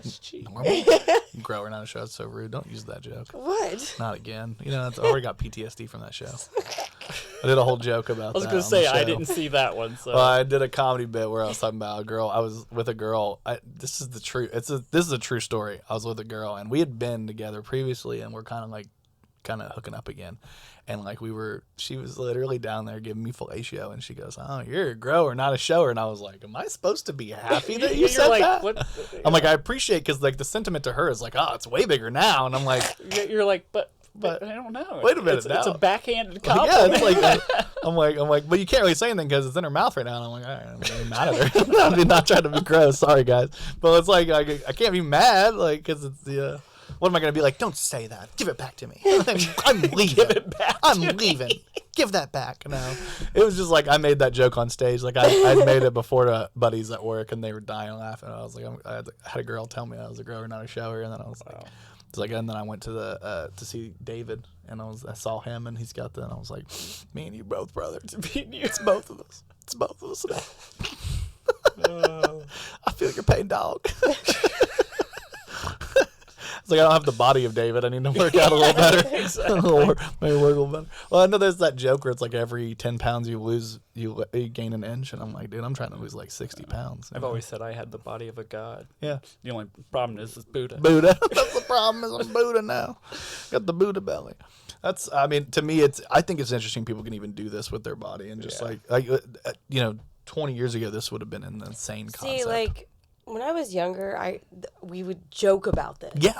normal? Grower, not a show. That's so rude. Don't use that joke. What? Not again. You know, I already got PTSD from that show. I did a whole joke about that. I was going to say, I didn't see that one. So. Well, I did a comedy bit where I was talking about a girl. I was with a girl. This is the truth. This is a true story. I was with a girl, and we had been together previously, and we're kind of hooking up again. And like she was literally down there giving me fellatio, and she goes, "Oh, you're a grower, not a shower." And I was like, "Am I supposed to be happy that you said that?" What? I'm like, I appreciate, because like the sentiment to her is like, "Oh, it's way bigger now," and I'm like, You're like, but I don't know. Wait a minute, it's a backhanded yeah, compliment. it's like I'm like, but you can't really say anything because it's in her mouth right now. And I'm like, all right, I'm really mad at her. I'm not trying to be gross, sorry guys, but it's like I can't be mad, like, because it's the. What am I going to be like? Don't say that. Give it back to me. I'm leaving. Give it back. I'm leaving. Give that back. No, it was just like I made that joke on stage. Like I made it before to buddies at work, and they were dying laughing. I was like, I had a girl tell me I was a grower, not a shower, and then I was like, and then I went to the to see David, and I saw him, and he's got and I was like, me and you both, brother. Me and you. It's both of us. It's both of us. I feel your pain, dog. It's like I don't have the body of David. I need to work out a little better. Exactly. Maybe work a little better. Well, I know there's that joke where it's like every 10 pounds you lose, you gain an inch. And I'm like, dude, I'm trying to lose like 60 pounds. I've always said I had the body of a god. Yeah. The only problem is Buddha. Buddha. That's the problem, is I'm Buddha now. Got the Buddha belly. That's, I mean, to me, I think it's interesting people can even do this with their body. And just like, 20 years ago, this would have been an insane concept. See, like, when I was younger, we would joke about this. Yeah.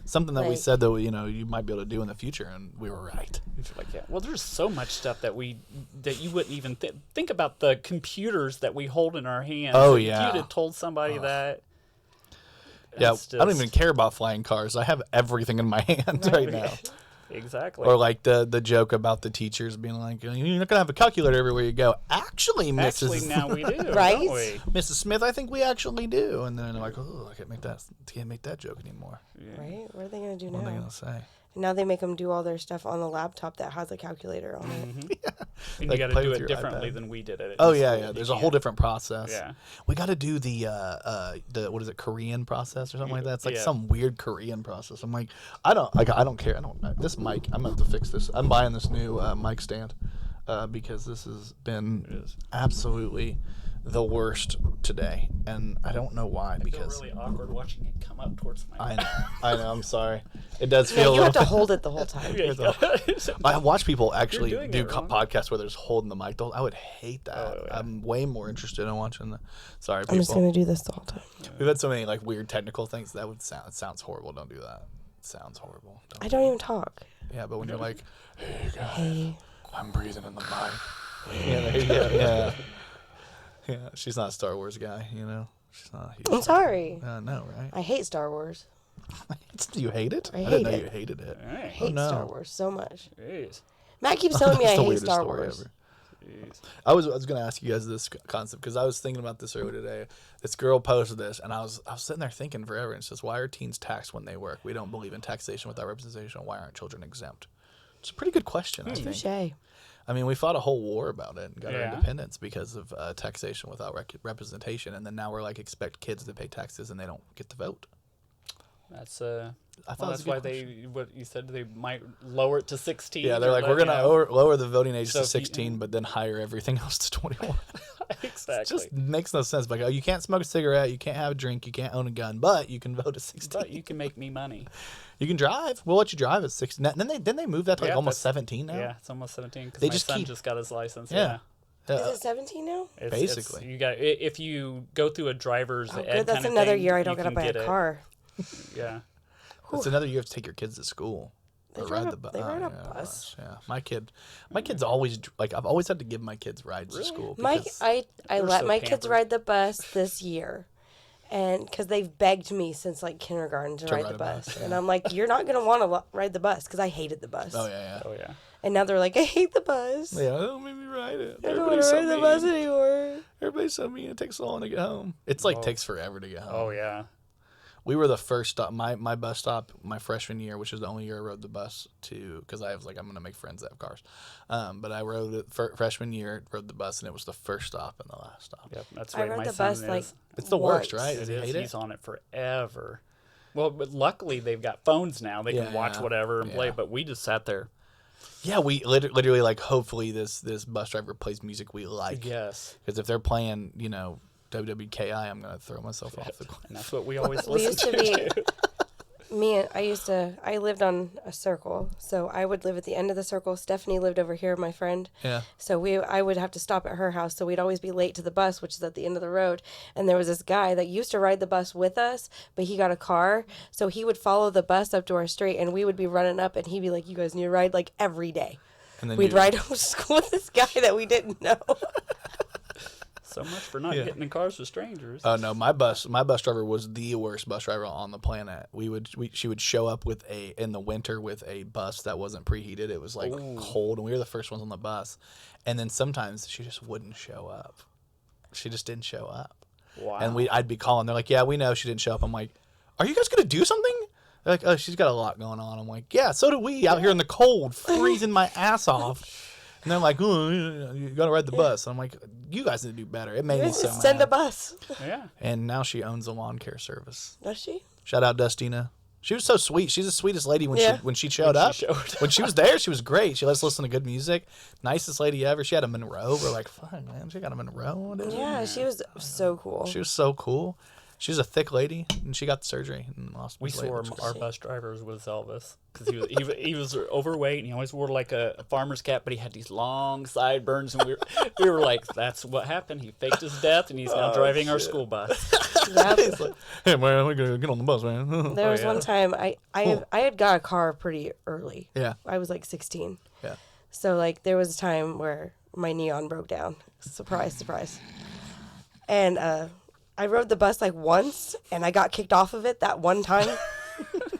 Something that we Like- said that, you might be able to do in the future, and we were right. Like, yeah. Well, there's so much stuff that you wouldn't even think about, the computers that we hold in our hands. Oh, If yeah. you'd have told somebody that. Yeah, that's I don't just- even care about flying cars. I have everything in my hand right now. Exactly. Or like the joke about the teachers being like, you're not gonna have a calculator everywhere you go. Actually, Actually, Mrs. now we do, Right? don't we? Mrs. Smith, I think we actually do. And then they're like, oh, I can't make that joke anymore. Right? What are they going to do What now? are they gonna say? And now they make them do all their stuff on the laptop that has a calculator on it. And Like, you got play to do with it your differently iPad. than we did it. Oh in yeah, school. yeah. You There's a whole can't- different process. Yeah. We got to do the what is it, Korean process or something like that. It's like Yeah. some weird Korean process. I'm like, I don't care. This mic, I'm gonna have to fix this. I'm buying this new mic stand because this has been absolutely the worst today, and I don't know why. I feel Because really awkward watching it come up towards my. I know. I'm sorry. It does Yeah, feel. you a have to little hold it the whole time. Yeah, you gotta- I watch people actually doing do it wrong. podcasts where they're just holding the mic. I would hate that. Oh, yeah. I'm way more interested in watching the. Sorry, people. I'm just going to do this the whole time. We've had so many like weird technical things that would sound. It sounds horrible. Don't do that. It sounds horrible. I don't even talk. Yeah, but when you're like, hey guys, Hey. I'm breathing in the mic. Yeah, there you go. Yeah. Yeah. She's not a Star Wars guy. She's not. A huge I'm sorry. No, right? I hate Star Wars. Do you hate it? I didn't hate know it. you hated it. All right. I hate no. Star Wars so much. Jeez. Matt keeps telling me That's I the hate weirdest Star story Wars. ever. Jeez. I was going to ask you guys this concept because I was thinking about this earlier today. This girl posted this, and I was sitting there thinking forever. And it says, "Why are teens taxed when they work? We don't believe in taxation without representation. Why aren't children exempt?" It's a pretty good question. I think. Touche. I mean, we fought a whole war about it and got our Yeah. independence because of taxation without representation, and then now we're like expect kids to pay taxes and they don't get to vote. That's I thought well, it was that's a why good what you said, they might lower it to 16. Yeah, they're or like, let- we're gonna lower the voting age So to if you- 16, but then higher everything else to 21. exactly. It just makes no sense. Like, oh, you can't smoke a cigarette, you can't have a drink, you can't own a gun, but you can vote at 16. But you can make me money. You can drive. We'll let you drive at 16. Then they moved that to like Yeah, almost that's- 17 now. Yeah, it's almost 17 because They my just son keep- just got his license. Yeah. Yeah. Is it 17 now? Basically. you got if you go through a driver's Oh, ed good. That's kind of another thing, year I you don't got to can buy get a it. car. Yeah. It's another year to take your kids to school. They Or ride ride a- the bus. they ride a yeah, bus. Yeah, my kids always like. I've always had to give my kids rides to school. Mike, because- I let so my kids pampered. ride the bus this year. And because they've begged me since like kindergarten to ride the bus. And I'm like, you're not going to want to ride the bus because I hated the bus. Oh yeah, Oh yeah. And now they're like, I hate the bus. yeah. Don't make me ride it. I don't want to ride the bus anymore. Everybody's so mean. It takes so long to get home. It's like takes forever to get home. Oh yeah. We were the first stop. My bus stop my freshman year, which is the only year I rode the bus to, because I was like, I'm going to make friends that have cars. But I rode it freshman year, rode the bus, and it was the first stop and the last stop. Yep, that's I right. rode My the son bus, like, is. It's the worst, right? It Does he is. hate He's it? on it forever. Well, but luckily they've got phones now. They can watch whatever and play. But we just sat there. Yeah, we literally like. Hopefully, this bus driver plays music we like. Yes. Because if they're playing, WWKI, I'm gonna throw myself off the cliff. And that's what we always We listen used to to. I lived on a circle, so I would live at the end of the circle. Stephanie lived over here, my friend. Yeah. So I would have to stop at her house, so we'd always be late to the bus, which is at the end of the road. And there was this guy that used to ride the bus with us, but he got a car, so he would follow the bus up to our street, and we would be running up, and he'd be like, "You guys need to ride," like every day. And then We'd ride home to school with this guy that we didn't know. So much for not getting in cars with strangers. Oh no, my bus driver was the worst bus driver on the planet. She would show up in the winter with a bus that wasn't preheated. It was like cold, and we were the first ones on the bus. And then sometimes she just wouldn't show up. She just didn't show up. Wow. And I'd be calling. They're like, "Yeah, we know she didn't show up." I'm like, "Are you guys gonna do something?" They're like, "Oh, she's got a lot going on." I'm like, "Yeah, so do we out here in the cold, freezing my ass off." And they're like, "Oh, you gotta ride the bus." And I'm like, "You guys need to do better." It made me so Send a mad. bus. Yeah. And now she owns a lawn care service. Does she? Shout out Dustina. She was so sweet. She's the sweetest lady when she showed When up. she showed When she was there, she was great. She let us listen to good music. Nicest lady ever. She had a Monroe. We're like, fuck, man, she got a Monroe. Dude. Yeah, she was so cool. She was so cool. She was a thick lady, and she got the surgery and lost. We weight, swore which was- our bus driver was Elvis because he was overweight and he always wore like a farmer's cap, but he had these long sideburns, and we were like, that's what happened. He faked his death, and he's now driving our school bus. Yep. He's like, "Hey man, we gotta get on the bus, man." There was one time I had got a car pretty early. Yeah. I was like 16. Yeah. So like there was a time where my neon broke down. Surprise, surprise. And I rode the bus like once, and I got kicked off of it that one time,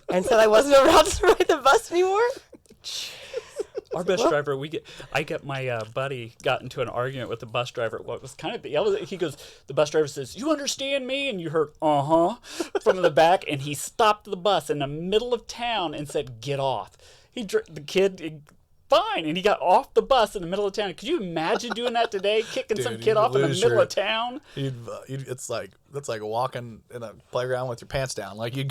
and said I wasn't allowed to ride the bus anymore. Our bus driver, I get my buddy got into an argument with the bus driver. What was kind of he goes, the bus driver says, "You understand me?" And you heard, from the back, and he stopped the bus in the middle of town and said, "Get off." The kid, fine, and he got off the bus in the middle of town. Could you imagine doing that today, kicking some Dude, kid you'd off in the lose middle your- of town? That's like walking in a playground with your pants down. Like you'd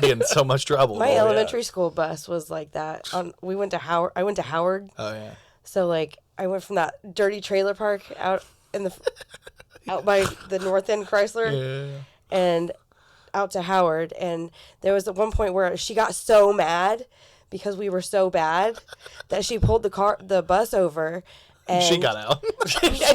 be in so much trouble. My elementary school bus was like that. I went to Howard. Oh yeah. So like I went from that dirty trailer park out by the North End Chrysler, Yeah. and out to Howard. And there was at one point where she got so mad because we were so bad that she pulled the bus over. And She got out.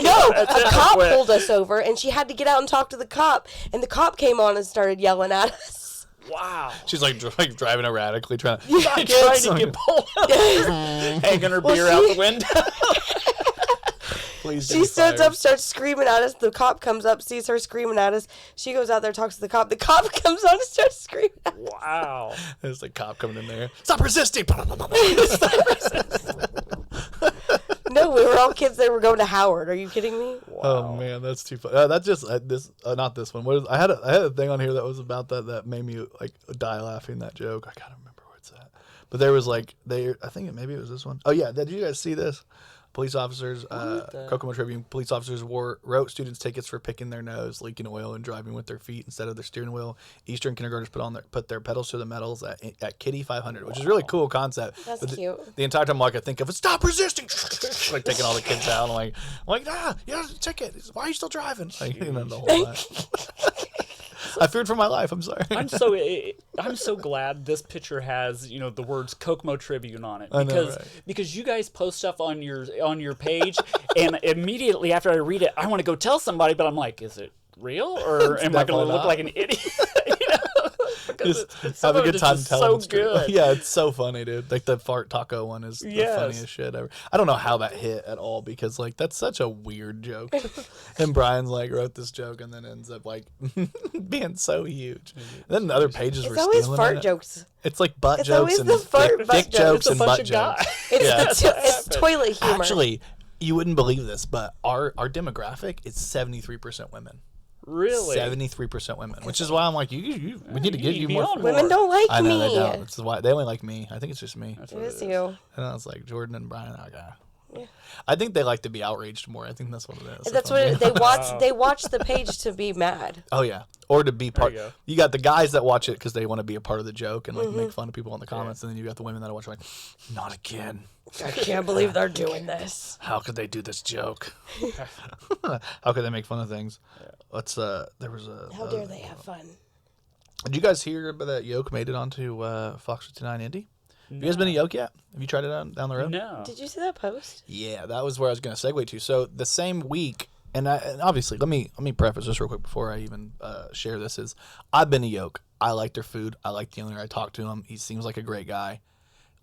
no, a cop pulled us over, and she had to get out and talk to the cop. And the cop came on and started yelling at us. Wow. She's like driving erratically, trying to Trying to get pulled over, hanging her beer out the window. Please. She stands up, starts screaming at us. The cop comes up, sees her screaming at us. She goes out there, talks to the cop. The cop comes on and starts screaming at us. Wow. There's the cop coming in there. Stop resisting. No, we were all kids that were going to Howard. Are you kidding me? Oh man, that's too funny. That's just not this one. What is? I had a thing on here that was about that made me like die laughing. That joke. I gotta remember where it's at. But there was I think maybe it was this one. Oh yeah, did you guys see this? Police officers, Kokomo Tribune, police officers wrote students tickets for picking their nose, leaking oil, and driving with their feet instead of their steering wheel. Eastern kindergartners put their pedals to the metals at Kitty 500, which is a really cool concept. That's But cute. The entire time, all I could think of is stop resisting, like taking all the kids out. I'm like, ticket. Why are you still driving? Like, the whole time. I feared for my life. I'm sorry. I'm so glad this picture has the words Kokomo Tribune on it, I know, right? because you guys post stuff on your page, and immediately after I read it, I want to go tell somebody, but I'm like, is it real or am I going to look like an idiot? Because have a good time telling so good. Yeah, it's so funny, dude. Like the fart taco one is the funniest shit ever. I don't know how that hit at all because like that's such a weird joke. And Brian's like wrote this joke and then ends up like being so huge. And then other pages It's were always stealing fart it. jokes. It's like butt It's jokes always and the fart butt dick jokes. jokes It's a and bunch butt of jokes. guys. It's toilet humor. Actually, you wouldn't believe this, but our demographic is 73% women. Really? 73% women, which is why I'm like, we need to give you more. Women don't like I know me. they don't. It's why they only like me. I think it's just me. It is you. And I was like Jordan and Brian. Okay. Yeah. I think they like to be outraged more. I think that's what it is. That's what they watch. They watch the page to be mad. Oh yeah, or to be part. you go. You got the guys that watch it because they want to be a part of the joke and like make fun of people in the comments, and then you got the women that watch like, not again. I can't believe they're doing this. How could they do this joke? How could they make fun of things? Let's. There was a. How dare they have fun? Did you guys hear about that yoke made it onto Fox 59 Indy? Have you guys been to yoke yet? Have you tried it out down the road? No. Did you see that post? Yeah, that was where I was going to segue to. So the same week, and obviously, let me preface this real quick before I even share this. Is I've been to yoke. I like their food. I like the owner. I talked to him. He seems like a great guy.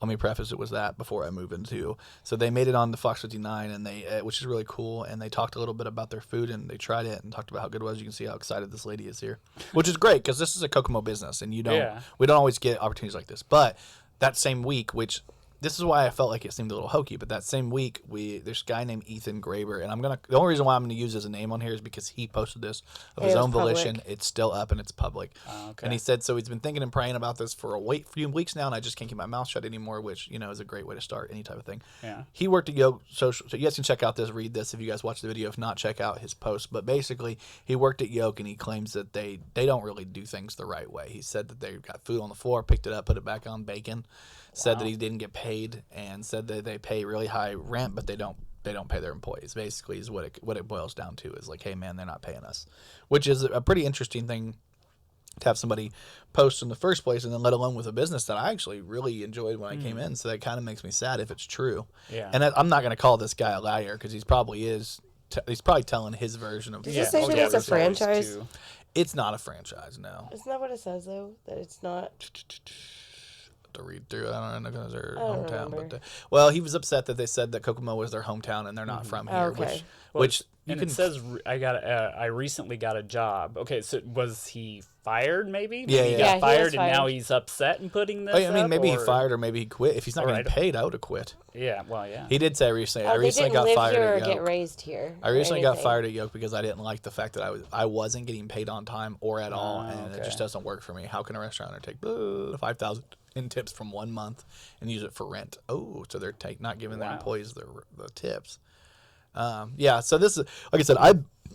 Let me preface it was that before I move into. So they made it on the Fox 59, and they, which is really cool. And they talked a little bit about their food, and they tried it and talked about how good it was. You can see how excited this lady is here, which is great because this is a Kokomo business, and we don't always get opportunities like this. But that same week, which this is why I felt like it seemed a little hokey, but that same week, there's a guy named Ethan Graber, and the only reason why I'm gonna use his name on here is because he posted this of his own volition. It's still up and it's public. Okay. And he said, so he's been thinking and praying about this for a few weeks now, and I just can't keep my mouth shut anymore, which, is a great way to start any type of thing. Yeah. He worked at Yoke Social, so you guys can check out this, read this if you guys watch the video. If not, check out his post. But basically, he worked at Yoke, and he claims that they don't really do things the right way. He said that they got food on the floor, picked it up, put it back on bacon. Said that he didn't get paid, and said that they pay really high rent, but they don't pay their employees. Basically, is what it boils down to. Is like, hey man, they're not paying us, which is a pretty interesting thing to have somebody post in the first place, and then let alone with a business that I actually really enjoyed when I came in. So that kind of makes me sad if it's true. Yeah. And I'm not going to call this guy a liar because he's probably telling his version of. Did you say that it's a franchise? It's not a franchise, no. Isn't that what it says though? That it's not. To read through. I don't know because their I don't hometown, remember. but he was upset that they said that Kokomo was their hometown and they're not from here. Okay. Which you And can it says I recently got a job. Okay, so was he fired? Maybe. Yeah, He yeah. got Yeah, he fired, was and now fired. he's upset and putting this. I mean, up, maybe he or- fired or maybe he quit. If he's not Or getting paid, I would have quit. Yeah. Well, yeah. He did say recently. I They recently didn't got live fired here or at get Yoke. raised here. I or recently got anything. fired at Yoke because I didn't like the fact that I wasn't getting paid on time or at all, Oh, and it okay. just doesn't work for me. How can a restaurant take $5,000 in tips from 1 month and use it for rent? Oh, so they're not giving their Wow. employees the tips. Yeah, so this is like I said.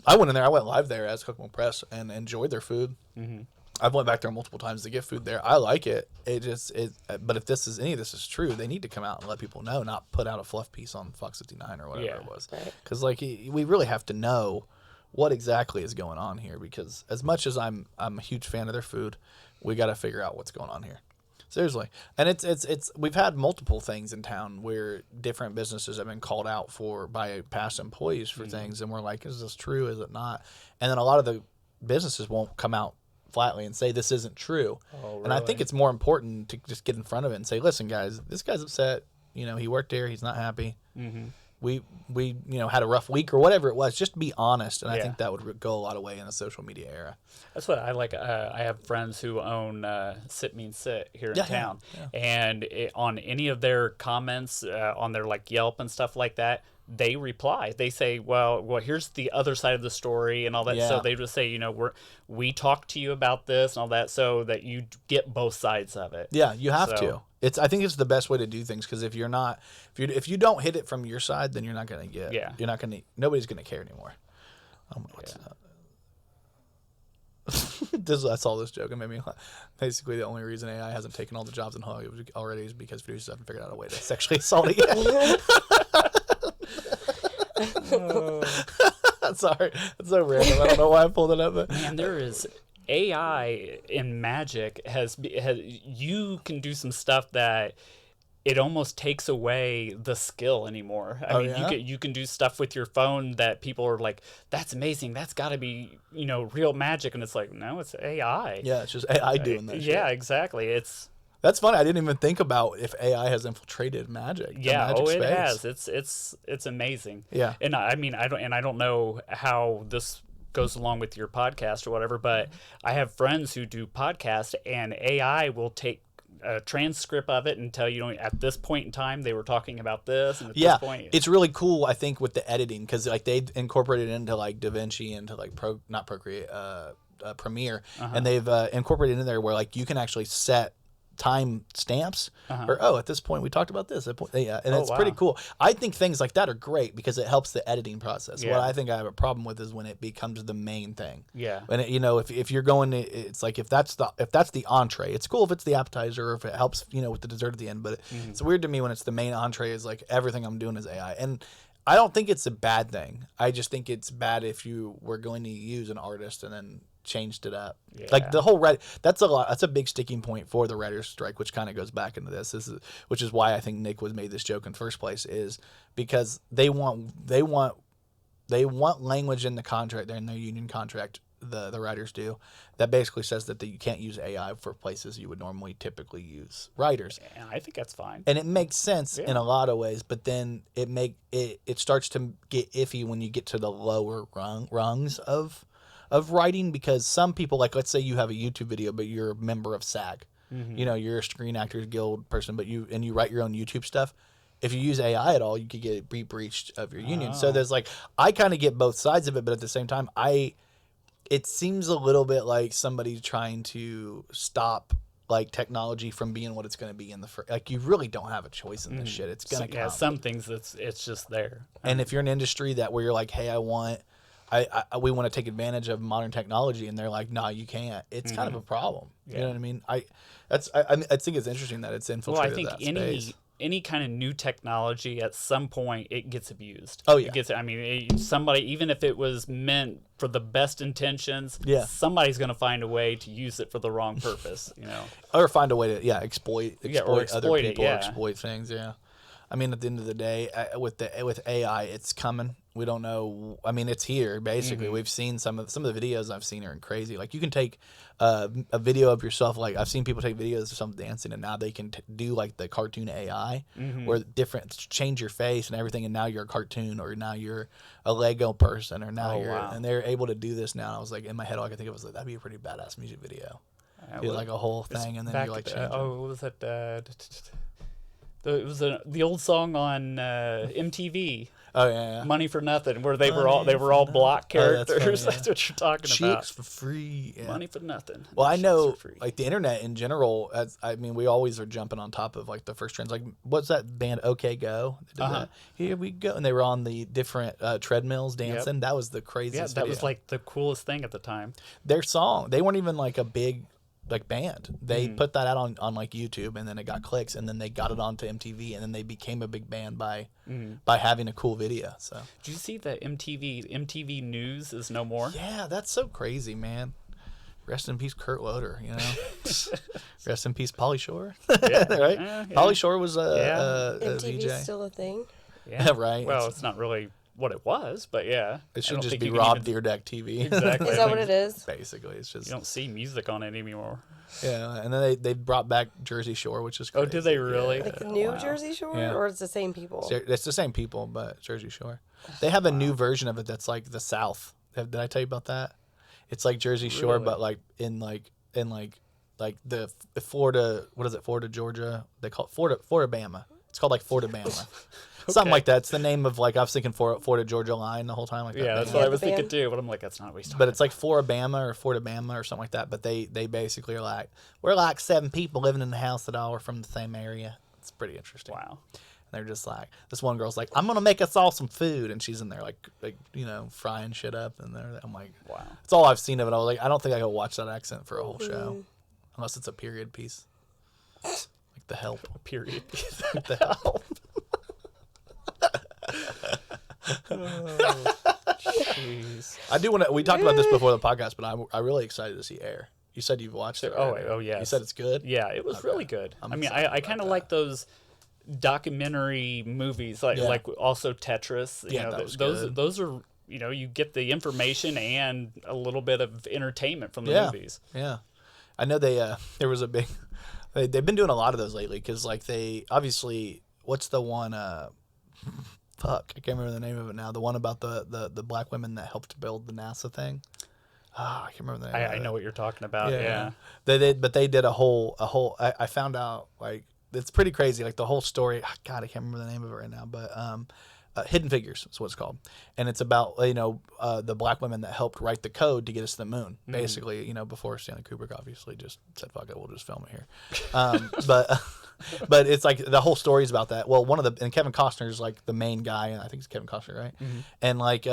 I went in there. I went live there as Kokomo Press and enjoyed their food. Mm-hmm. I've went back there multiple times to get food there. I like it. But if any of this is true, they need to come out and let people know, not put out a fluff piece on Fox 59 or whatever it was. Right. Because we really have to know what exactly is going on here. Because as much as I'm a huge fan of their food, we got to figure out what's going on here. Seriously. And it's we've had multiple things in town where different businesses have been called out by past employees for things, and we're like, is this true? Is it not? And then a lot of the businesses won't come out flatly and say this isn't true. Oh, And I think really? it's more important to just get in front of it and say, listen guys, this guy's upset. He worked here, he's not happy. Mm-hmm. We had a rough week or whatever it was. Just be honest, and I Yeah. think that would go a lot of way in the social media era. That's what I like. I have friends who own Sit Means Sit here in Yeah, town, yeah. and on any of their comments on their like Yelp and stuff like that, they reply. They say, "Well, here's the other side of the story and all that." Yeah. So they just say, we talked to you about this and all that, so that you get both sides of it. Yeah, you have So- to. I think it's the best way to do things because if you don't hit it from your side, then you're not gonna get. Yeah. You're not gonna. Nobody's gonna care anymore. What's that? I saw this joke and made me laugh. Basically, the only reason AI hasn't taken all the jobs in Hollywood already is because producers haven't figured out a way to sexually assault it yet. Sorry, it's so random. I don't know why I pulled it up. But Man, there is AI in magic has you can do some stuff that it almost takes away the skill anymore. I mean, yeah? you can do stuff with your phone that people are like, that's amazing. That's got to be, real magic. And it's like, no, it's AI. yeah, it's just AI doing that. Yeah, shit. exactly. That's funny. I didn't even think about if AI has infiltrated magic. the Yeah, magic it space. has. It's amazing. Yeah. And I don't know how this goes along with your podcast or whatever, but I have friends who do podcasts and AI will take a transcript of it and tell you, at this point in time they were talking about this, and at Yeah, this point it's really cool. I think with the editing, because like they incorporated it into like DaVinci, into like not Procreate, Premiere, and they've incorporated in there where like you can actually set time stamps or at this point we talked about this and it's pretty cool. I think things like that are great because it helps the editing process. What I think I have a problem with is when it becomes the main thing. When it, if you're going to, it's like if that's the entree, it's cool if it's the appetizer or if it helps with the dessert at the end, but it's weird to me when it's the main entree is like everything I'm doing is AI. And I don't think it's a bad thing. I just think it's bad if you were going to use an artist and then changed it up. Like the whole that's a big sticking point for the writers' strike, which kind of goes back into which is why I think Nick made this joke in the first place, is because they want language in the contract, they're in their union contract, the writers do, that basically says that you can't use AI for places you would normally typically use writers. And I think that's fine. And it makes sense in a lot of ways, but then it starts to get iffy when you get to the lower rungs of writing, because some people, like let's say you have a YouTube video but you're a member of SAG, you're a Screen Actors Guild person, but you write your own YouTube stuff. If you use AI at all, you could get breached of your union. So there's like, I kind of get both sides of it, but at the same time, it seems a little bit like somebody trying to stop like technology from being what it's going to be in the like you really don't have a choice in this shit. It's going to come. Yeah, some things it's just there. And if you're an industry where you're like, hey, we want to take advantage of modern technology, and they're like, no, you can't. It's kind of a problem. You know what I mean? I think it's interesting that it's infiltrated. Well, I think any kind of new technology at some point it gets abused. Oh yeah. Somebody, even if it was meant for the best intentions, somebody's going to find a way to use it for the wrong purpose. Or find a way to exploit other people, or exploit things. Yeah. I mean, at the end of the day, with AI, it's coming. We don't know. I mean, it's here. Basically, we've seen some of the videos I've seen are crazy. Like you can take a video of yourself. Like I've seen people take videos of some dancing, and now they can do like the cartoon AI, where change your face and everything, and now you're a cartoon, or now you're a Lego person, or now and they're able to do this now. And I was like, in my head, all I could think of was like, that'd be a pretty badass music video. Do like a whole thing, and then you're like, changing. what was that? It was the old song on MTV. Oh yeah. Money for Nothing, where they were all block characters. That's what you're talking about. Chicks for free. Yeah. Money for nothing. Well, I know, like the internet in general. We always are jumping on top of like the first trends. Like, what's that band? OK Go. They did that. Here we go, and they were on the different treadmills dancing. That was the craziest. Yeah, that was like the coolest thing at the time. Their song. They weren't even like a big band. They put that out on like YouTube, and then it got clicks, and then they got it onto MTV, and then they became a big band by having a cool video. So did you see that MTV News is no more? Yeah, that's so crazy, man. Rest in peace, Kurt Loder. Rest in peace, Pauly Shore. Right? Pauly Shore was a MTV's VJ. still a thing. Yeah, right. Well, it's not really what it was, but yeah, it should just be Rob Deer Deck TV. Exactly. Is that what it is? Basically, it's just you don't see music on it anymore. Yeah, and then they brought back Jersey Shore, which is crazy. Oh, did they really? Like the new Jersey Shore, or it's the same people? It's the same people, but Jersey Shore. They have a new version of it that's like the South. Did I tell you about that? It's like Jersey Shore, but like in the Florida. What is it? Florida, Georgia. They call it Florida Bama. It's called like Florida Bama. Something like that. It's the name of like I was thinking Florida Georgia line the whole time. Like yeah, that's what I was thinking too. But I'm like, that's not what he's talking. But it's like Florida Bama or something like that. But they basically are like, we're like 7 people living in the house that all are from the same area. It's pretty interesting. Wow. And they're just like, this one girl's like, I'm gonna make us all some food, and she's in there like frying shit up, and I'm like, wow. It's all I've seen of it. I was like, I don't think I could watch that accent for a whole show, unless it's a period piece, like The Help. A period piece. The Help. Jeez. I do want to. We talked about this before the podcast, but I'm really excited to see Air. You said you've watched it. Right? Oh yeah. You said it's good. Yeah, it was really good. I kind of like those documentary movies, like also Tetris. Those are you get the information and a little bit of entertainment from the movies. Yeah, I know there was a big. They've been doing a lot of those lately because like they obviously what's the one fuck, I can't remember the name of it now. The one about the black women that helped build the NASA thing. I can't remember the name. I know what you're talking about. Yeah. They did a whole. I found out like it's pretty crazy. Like the whole story. God, I can't remember the name of it right now. But Hidden Figures is what it's called, and it's about the black women that helped write the code to get us to the moon. Basically, before Stanley Kubrick obviously just said fuck it, we'll just film it here. But it's like the whole story is about that. Well, and Kevin Costner's like the main guy, and I think it's Kevin Costner, right? And like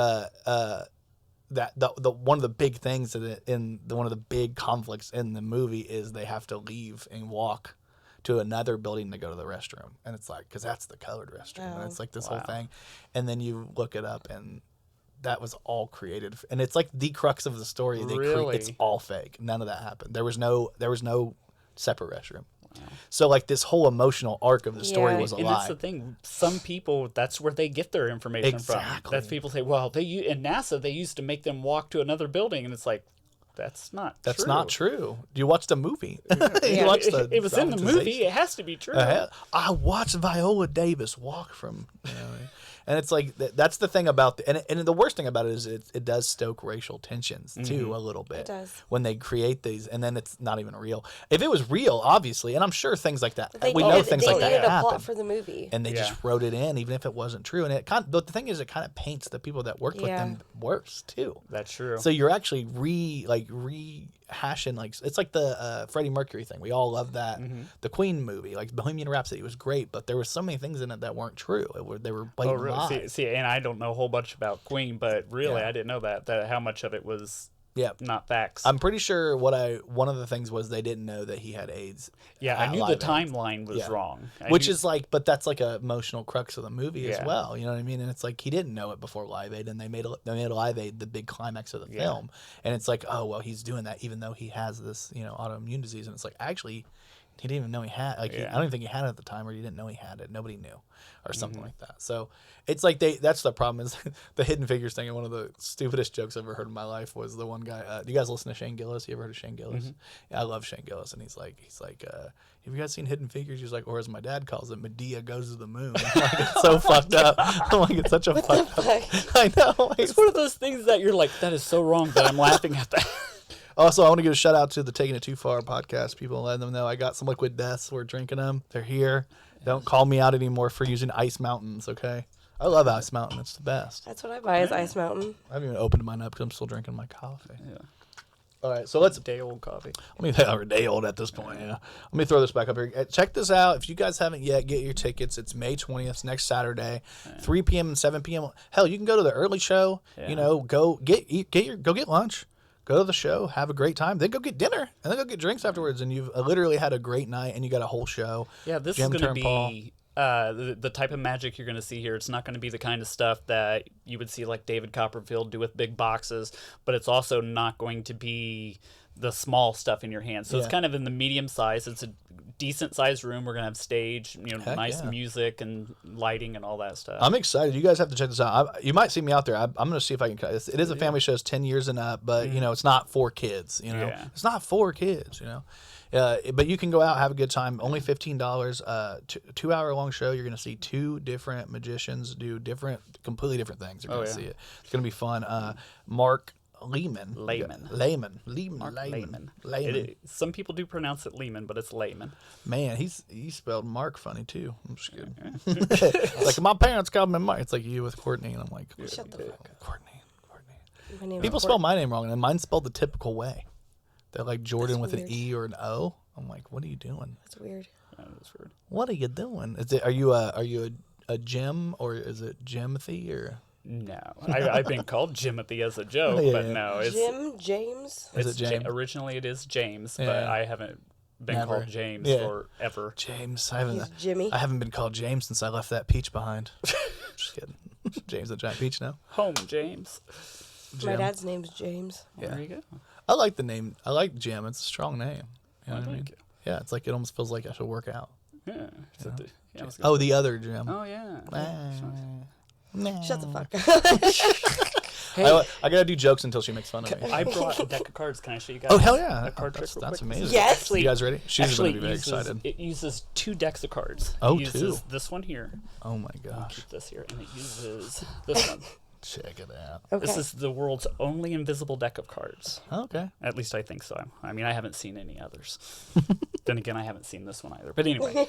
that the one of the big things one of the big conflicts in the movie is they have to leave and walk to another building to go to the restroom, and it's like because that's the colored restroom, and it's like this whole thing, and then you look it up, and that was all created, and it's like the crux of the story. It's all fake. None of that happened. There was no separate restroom. So like this whole emotional arc of the story was a lie. And that's the thing. Some people, that's where they get their information from. That's people say, well, in NASA they used to make them walk to another building, and it's like that's not true. You watched a movie. It was in the movie. It has to be true. I watched Viola Davis walk from. And it's like that's the thing about and the worst thing about it is it does stoke racial tensions too a little bit. It does. When they create these, and then it's not even real. If it was real, obviously, and I'm sure things like that. They know things like that needed a happen. plot for the movie, and they just wrote it in, even if it wasn't true. And the thing is, it kind of paints the people that worked with them worse too. That's true. So you're actually rehashing it's like the Freddie Mercury thing. We all love that. The Queen movie, like Bohemian Rhapsody, was great, but there were so many things in it that weren't true. They were blatant lies. See, and I don't know a whole bunch about Queen, but really, I didn't know that how much of it was not facts. I'm pretty sure one of the things was they didn't know that he had AIDS. Yeah, I knew the timeline was wrong. But that's like a emotional crux of the movie as well. You know what I mean? And it's like he didn't know it before Live Aid, and they made Live Aid the big climax of the film. And it's like, oh well, he's doing that even though he has this autoimmune disease, and it's like actually he didn't even know he had I don't even think he had it at the time, or he didn't know he had it. Nobody knew, or something like that. So it's like that's the problem is the Hidden Figures thing. And one of the stupidest jokes I've ever heard in my life was the one guy. Do you guys listen to Shane Gillis? You ever heard of Shane Gillis? Yeah, I love Shane Gillis, and he's like, have you guys seen Hidden Figures? He's like, or as my dad calls it, Medea goes to the moon. Like, it's so fucked up. I'm like, it's such a fucked up. I know. It's one of those things that you're like, that is so wrong, but I'm laughing at that. Also, I want to give a shout out to the Taking It Too Far podcast people, letting them know I got some liquid deaths. We're drinking them. They're here. Don't call me out anymore for using Ice Mountains, okay? I love Ice Mountain. It's the best. That's what I buy is Ice Mountain. I haven't even opened mine up because I'm still drinking my coffee. Yeah. All right, so let's day old coffee. We're day old at this point. Yeah. Let me throw this back up here. Check this out. If you guys haven't yet, get your tickets. It's May 20th, next Saturday, 3 p.m. and 7 p.m. Hell, you can go to the early show. Yeah. Go get lunch. Go to the show, have a great time, then go get dinner, and then go get drinks afterwards, and you've literally had a great night, and you got a whole show. Yeah, this is going to be the type of magic you're going to see here. It's not going to be the kind of stuff that you would see like David Copperfield do with big boxes, but it's also not going to be the small stuff in your hands. So it's kind of in the medium size. It's a decent sized room. We're gonna have stage, nice music and lighting and all that stuff. I'm excited. You guys have to check this out. You might see me out there. I'm gonna see if I can cut this. It is a family show. It's 10 years and up, but it's not for kids. It's not for kids. But you can go out, have a good time. Only $15. 2 hour long show. You're gonna see two different magicians do completely different things. You're gonna see it. It's gonna be fun. Marc Lehmann. Some people do pronounce it Lehmann, but it's Lehmann. Man, he spelled Mark funny too. I'm just kidding. It's like my parents called me Mark. It's like you with Courtney, and I'm like, shut the fuck up. Courtney. People spell my name wrong, and mine's spelled the typical way. They're like Jordan with an E or an O. I'm like, what are you doing? That's weird. That's weird. What are you doing? Are you a Jim, or is it Jimothy or? No, I've been called Jimothy as a joke, but no, it's James. Is it James? Originally, it is James, but I haven't been called James forever. James, He's Jimmy. I haven't been called James since I left that peach behind. Just kidding. James the Giant Peach now. Home, James. My dad's name's James. Yeah. There you go. I like the name. I like Jim. It's a strong name. You know what I mean? You. Yeah, it's like it almost feels like I should work out. Yeah. The other Jim. Oh yeah. Shut the fuck up. Hey. I gotta do jokes until she makes fun of me. I brought a deck of cards. Can I show you guys? Oh hell yeah! A card trick That's real quick? amazing. Yes. You guys ready? She's gonna be very excited. It uses 2 decks of cards. Oh, it uses 2. this one here. Oh my gosh. Keep this here, and it uses this one. Check it out. Okay. This is the world's only invisible deck of cards. Okay. At least I think so. I mean, I haven't seen any others. Then again, I haven't seen this one either. But anyway,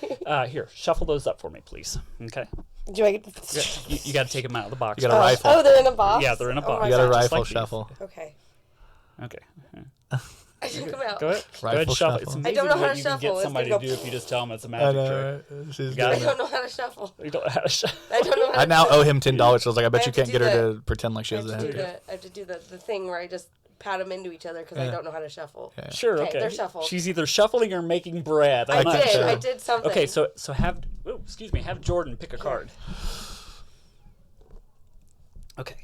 here, shuffle those up for me, please. Okay. Do I get to... You got to take them out of the box. You got a rifle. Oh, they're in a box? Yeah, they're in a box. You got a Just rifle like these. shuffle. Okay. Okay. I took them out. Go ahead. Go ahead, Rifle shuffle. shuffle. It's I amazing don't know how what to you can shuffle. get It's somebody gonna to go- do if you just tell them it's a I magic know, trick. right? She's got doing I it. don't know how to shuffle. You don't know how to shuffle. I don't know how to I now shuffle. owe him $10. So I was like, I bet I you have to can't get do her the- to pretend like she I has a have to head. do I have to do the thing where I just pat them into each other because I don't know how to shuffle. Sure, Okay, okay. they're shuffled. She's either shuffling or making bread. I'm not I sure. did something. Okay, so have have Jordan pick a card. Okay.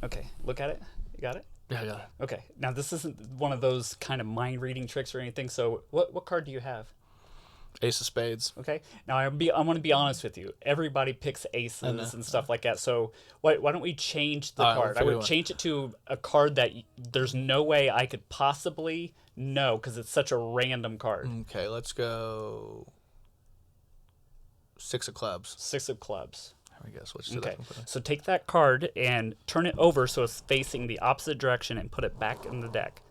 Okay. Look at it. You got it? Yeah, I got it. Okay. Now this isn't one of those kind of mind reading tricks or anything. So what card do you have? Ace of spades. Okay. Now I want to be honest with you. Everybody picks aces and stuff like that. So why don't we change the All right, card? I what do you would want? change it to a card that there's no way I could possibly know because it's such a random card. Okay, let's go. 6 of clubs. 6 of clubs. There we go. Switch to Okay. that one. So take that card and turn it over so it's facing the opposite direction and put it back in the deck.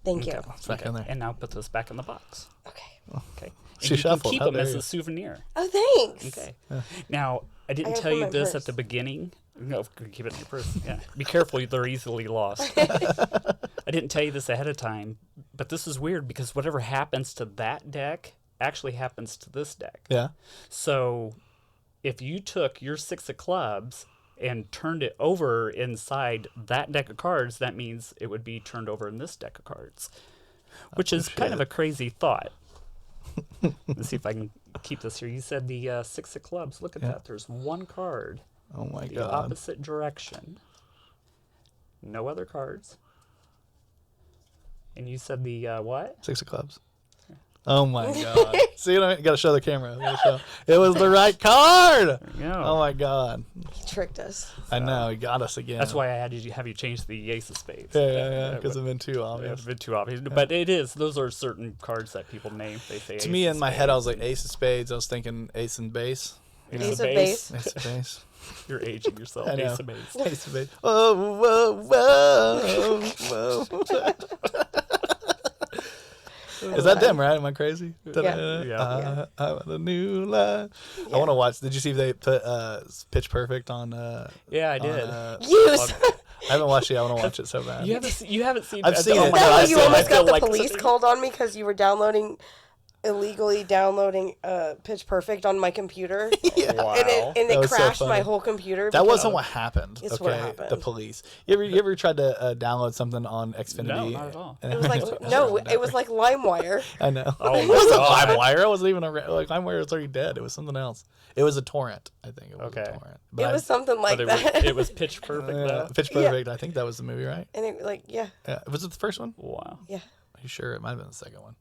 Thank you. It's back in there. And now put this back in the box. Okay. Okay. And She you can shuffled. keep How them as dare a you. souvenir. Oh, thanks. Okay. Now, I didn't gotta tell put you my this purse. at the beginning. No, keep it in your purse. Yeah. Be careful, they're easily lost. I didn't tell you this ahead of time, but this is weird because whatever happens to that deck actually happens to this deck. Yeah. So if you took your 6 of clubs and turned it over inside that deck of cards, that means it would be turned over in this deck of cards, which is kind of a crazy thought. Let's see if I can keep this here. You said the 6 of clubs. Look at that. There's one card. Oh my The god. opposite direction. No other cards. And you said the what? 6 of clubs. Oh my god. See, you gotta show the camera. It was the right card. There you go. Oh my god. He tricked us. I know, he got us again. That's why I had you have you change the ace of spades. Yeah, because it's been too It's obvious. a bit too obvious, but it is. Those are certain cards that people name. They say To ace me, of in my head, I was spades. like ace of spades. I was thinking ace and base. Ace of base. Ace of base. You're aging yourself. I know. Ace of base. Ace of base. Whoa, whoa, whoa, whoa. Is that them, right? Am I crazy? Yeah. I'm on a new life. I want to watch. Did you see if they put Pitch Perfect on? Yeah, I did. Use. I haven't watched it. I want to watch it so bad. You haven't seen. I've seen oh it. my No, God, I That you feel- almost I got the like police such a- called on me because you were illegally downloading Pitch Perfect on my computer. Wow. And That it was so crashed my funny. whole computer. That because- wasn't what happened. It's okay, what happened. the police. You ever tried to download something on Xfinity? No, not at all. It was like no, it was like LimeWire. I know. Oh it my wasn't God. LimeWire. It wasn't even like LimeWire was already dead. It was something else. It was a torrent. I think it was Okay. a torrent. It was something like But that. it was pitch perfect though. Pitch Perfect. I think that was the movie, right? and it Yeah. Was it the first one? Wow. yeah, Are you sure? It might have been the second one.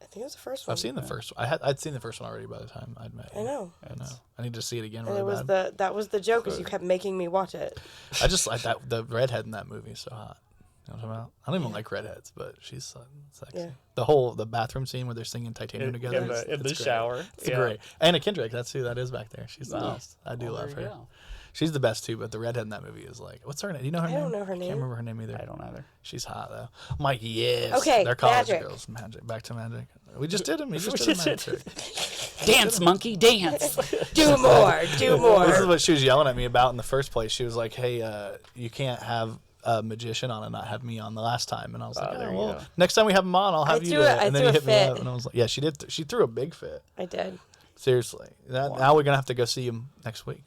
I think it was the first one. I've seen the first one. I'd seen the first one already by the time I'd met you. I know. I know. I need to see it again. And Really it was bad. that was the joke is you kept making me watch it. I just like that. The redhead in that movie is so hot. You know what I'm talking about? I don't even like redheads, but she's sexy. Yeah. The bathroom scene where they're singing Titanium together. In the it's great. shower. It's great. Anna Kendrick, that's who that is back there. She's the Wow. best. I do Well, love there you her. go. She's the best too, but the redhead in that movie is like, what's her name? Do you know her name? I don't know her I name. can't remember her name either. I don't either. She's hot though. I'm like, yes. Okay, They're college magic. girls. Magic. Back to magic. We just did them. We just We did just a did- magic trick. Dance, monkey, dance. Do more, do more. This is what she was yelling at me about in the first place. She was like, hey, you can't have a magician on and not have me on the last time. And I was like, there oh, you well, go. next time we have him on, I'll have you threw do a- it. I And then threw you a hit me fit. up. And I was like, yeah, she did. She threw a big fit. I did. Seriously. Now we're going to have to go see him next week.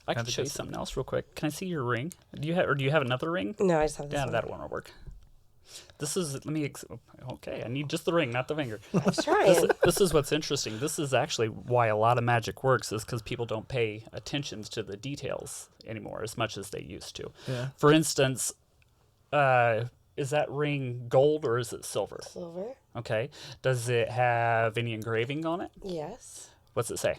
I can show you something else real quick. Can I see your ring? Do you have another ring? No, I just have this Yeah, one. that one will work. This is okay. I need just the ring, not the finger. I was trying. This is what's interesting. This is actually why a lot of magic works, is because people don't pay attention to the details anymore as much as they used to. Yeah. For instance, is that ring gold or is it silver? Silver. Okay. Does it have any engraving on it? Yes. What's it say?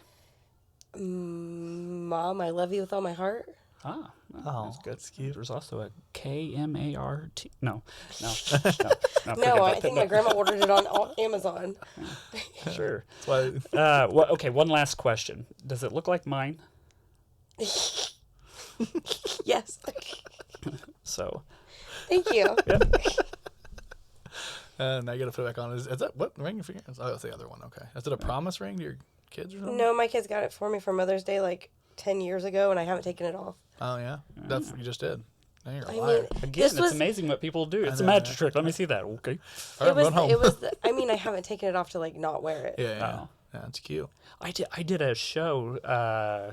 Mom, I love you with all my heart. Ah, Oh, that's good. that's cute. There's also a KMART. No. No, forget I about think that. my grandma ordered it on Amazon. Sure. That's why Okay, one last question. Does it look like mine? Yes. So, Thank you. Now you got to put it back on. Is that what ring? Oh, that's the other one. Okay. Is it a promise ring to your kids or something? No, my kids got it for me for Mother's Day like 10 years ago, and I haven't taken it off. Oh yeah, that's you just did. Now you're a I liar. mean, again, this it's was amazing what people do. It's a magic trick. Let me see that. Okay. All right, I'm going home. I mean, I haven't taken it off to like not wear it. yeah, Oh. yeah, it's cute. I did a show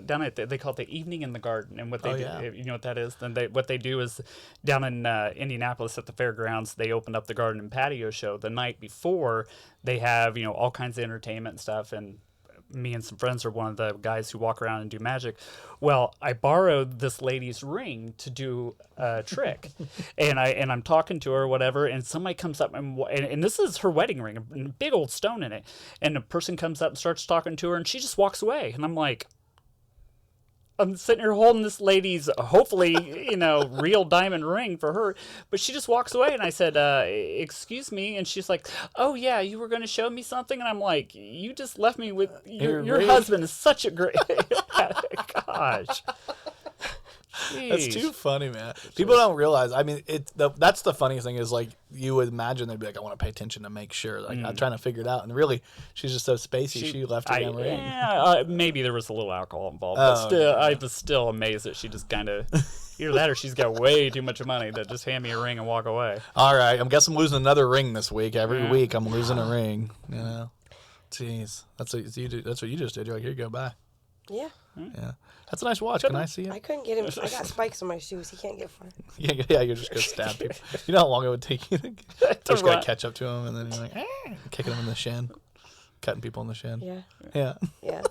down at they call it the Evening in the Garden, and what they do, you know what that is? Then what they do is down in Indianapolis at the fairgrounds, they opened up the garden and patio show the night before. They have all kinds of entertainment and stuff, and me and some friends are one of the guys who walk around and do magic. Well, I borrowed this lady's ring to do a trick, and I'm talking to her or whatever, and somebody comes up and this is her wedding ring, a big old stone in it, and a person comes up and starts talking to her, and she just walks away, and I'm like, I'm sitting here holding this lady's hopefully, real diamond ring for her, but she just walks away, and I said, excuse me, and she's like, oh yeah, you were going to show me something, and I'm like, you just left me with, your husband is such a great, gosh. Jeez. That's too funny, man. People don't realize. I mean, that's the funniest thing is like you would imagine they'd be like, I want to pay attention to make sure. Like I'm trying to figure it out, and really, she's just so spacey. She left her damn ring. Yeah, maybe there was a little alcohol involved, but still, I was still amazed that she just kind of either that or she's got way too much money to just hand me a ring and walk away. All right, I guess I'm losing another ring this week. Every week I'm losing a ring. Jeez, that's what you do. That's what you just did. You're like, here you go, bye. Yeah. Yeah. That's a nice watch. Can I see it? I couldn't get him. I got spikes on my shoes. He can't get far. Yeah, you're just going to stab people. You know how long it would take you to just got to catch up to him, and then you're like, kicking him in the shin, cutting people in the shin. Yeah. Yeah.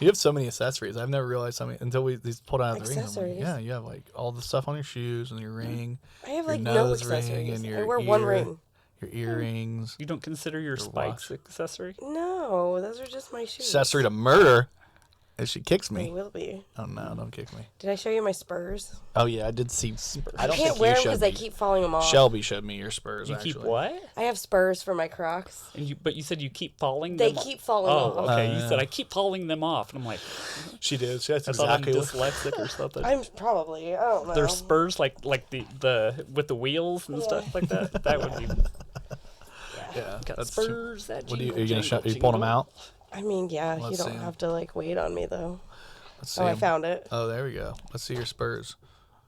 You have so many accessories. I've never realized how many until these pulled out of the ring. Accessories? Yeah, you have like all the stuff on your shoes and your ring. I have your like no nose ring accessories. and your I wear one ring. Your earrings. You don't consider your spikes accessory? No, those are just my shoes. Accessory to murder. If she kicks They me. will be. Oh no, don't kick me. Did I show you my Spurs? Oh yeah, I did see Spurs. I don't can't think wear you them showed because me. they keep falling them off. Shelby showed me your Spurs. You actually. keep what? I have Spurs for my Crocs. But you said you keep falling They them keep falling off. off. Oh, okay. You said I keep falling them off. And I'm like, She did. That's I thought I'm exactly what. dyslexic or something. I'm probably. I don't know. There's Spurs like the with the wheels and stuff like that. That would be Yeah, got that's Spurs. That What are you jingle, gonna show? jingle, You pulling them jingle. out? I mean, yeah, Let's you don't see 'em. have to like wait on me though. Let's see. Oh, I 'em. found it. Oh, there we go. Let's see your Spurs.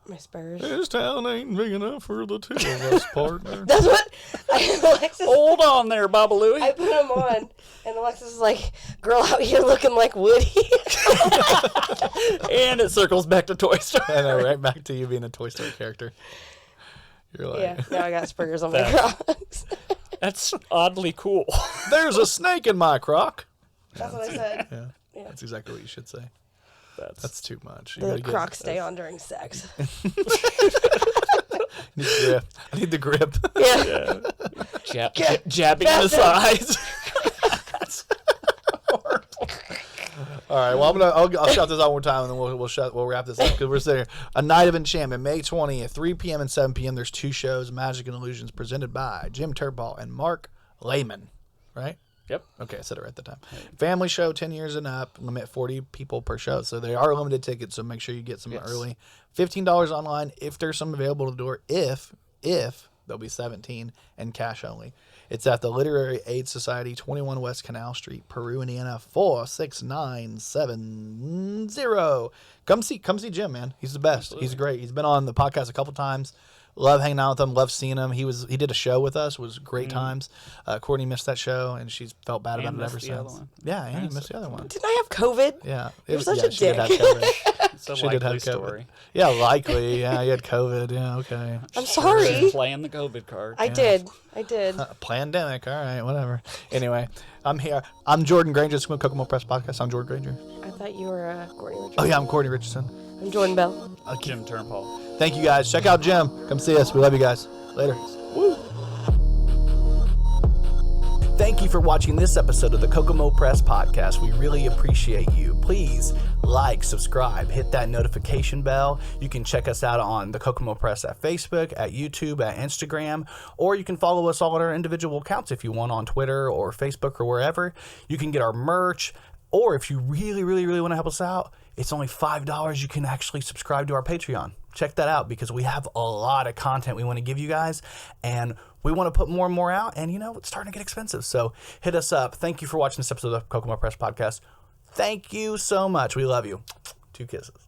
My Spurs. This town ain't big enough for the two of us, partner. That's what Alexis. Hold on there, Baba Louie. I put them on, and Alexis is like, "Girl out here looking like Woody." And it circles back to Toy Story. I know, right back to you being a Toy Story character. You're like, Yeah, now I got Spurs on my Crocs. That's oddly cool. there's a snake in my crock. That's what I said. Yeah, that's exactly what you should say. That's That's too much. You The gotta get- Crocs stay on during sex. I need the grip. I need the grip. Yeah. jabbing the sides. All right. Well, I'll shout this out one more time, and then we'll wrap this up because we're sitting here. A Night of Enchantment, May 20th, 3 p.m. and 7 p.m. There's 2 shows, Magic and Illusions, presented by Jim Turnpaugh and Marc Lehmann. Right? Yep. Okay, I said it right at the time. Family show, 10 years and up, limit 40 people per show. So they are limited tickets, so make sure you get some early. $15 online if there's some available to the door. If there'll be 17 and cash only. It's at the Literary Aid Society, 21 West Canal Street, Peru, Indiana, 46970. Come see Jim, man. He's the best. Absolutely. He's great. He's been on the podcast a couple times. Love hanging out with him. Love seeing him. He did a show with us. It was great times. Courtney missed that show, and she's felt bad about it ever since. Yeah, and he missed the other one. Didn't I have COVID? Yeah, You're such a she did have dick. COVID. It's a She did have likely COVID. story. Yeah, likely. Yeah, you had COVID. Yeah, okay. I'm sorry. Playing the COVID card. I did. Pandemic. All right, whatever. Anyway, I'm here. I'm Jordan Granger. It's from Kokomo Press Podcast. I'm Jordan Granger. I thought you were Courtney Richardson. Oh yeah, I'm Courtney Richardson. I'm Jordan Bell. Jim Turnpaugh. Thank you guys. Check out Jim. Come see us. We love you guys. Later. Woo. Thank you for watching this episode of the Kokomo Press Podcast. We really appreciate you. Please like, subscribe, hit that notification bell. You can check us out on the Kokomo Press at Facebook, at YouTube, at Instagram, or you can follow us all at our individual accounts if you want on Twitter or Facebook or wherever. You can get our merch, Or if you really, really, really want to help us out, it's only $5. You can actually subscribe to our Patreon. Check that out because we have a lot of content we want to give you guys, and we want to put more and more out, and it's starting to get expensive. So hit us up. Thank you for watching this episode of the Kokomo Press Podcast. Thank you so much. We love you. 2 kisses.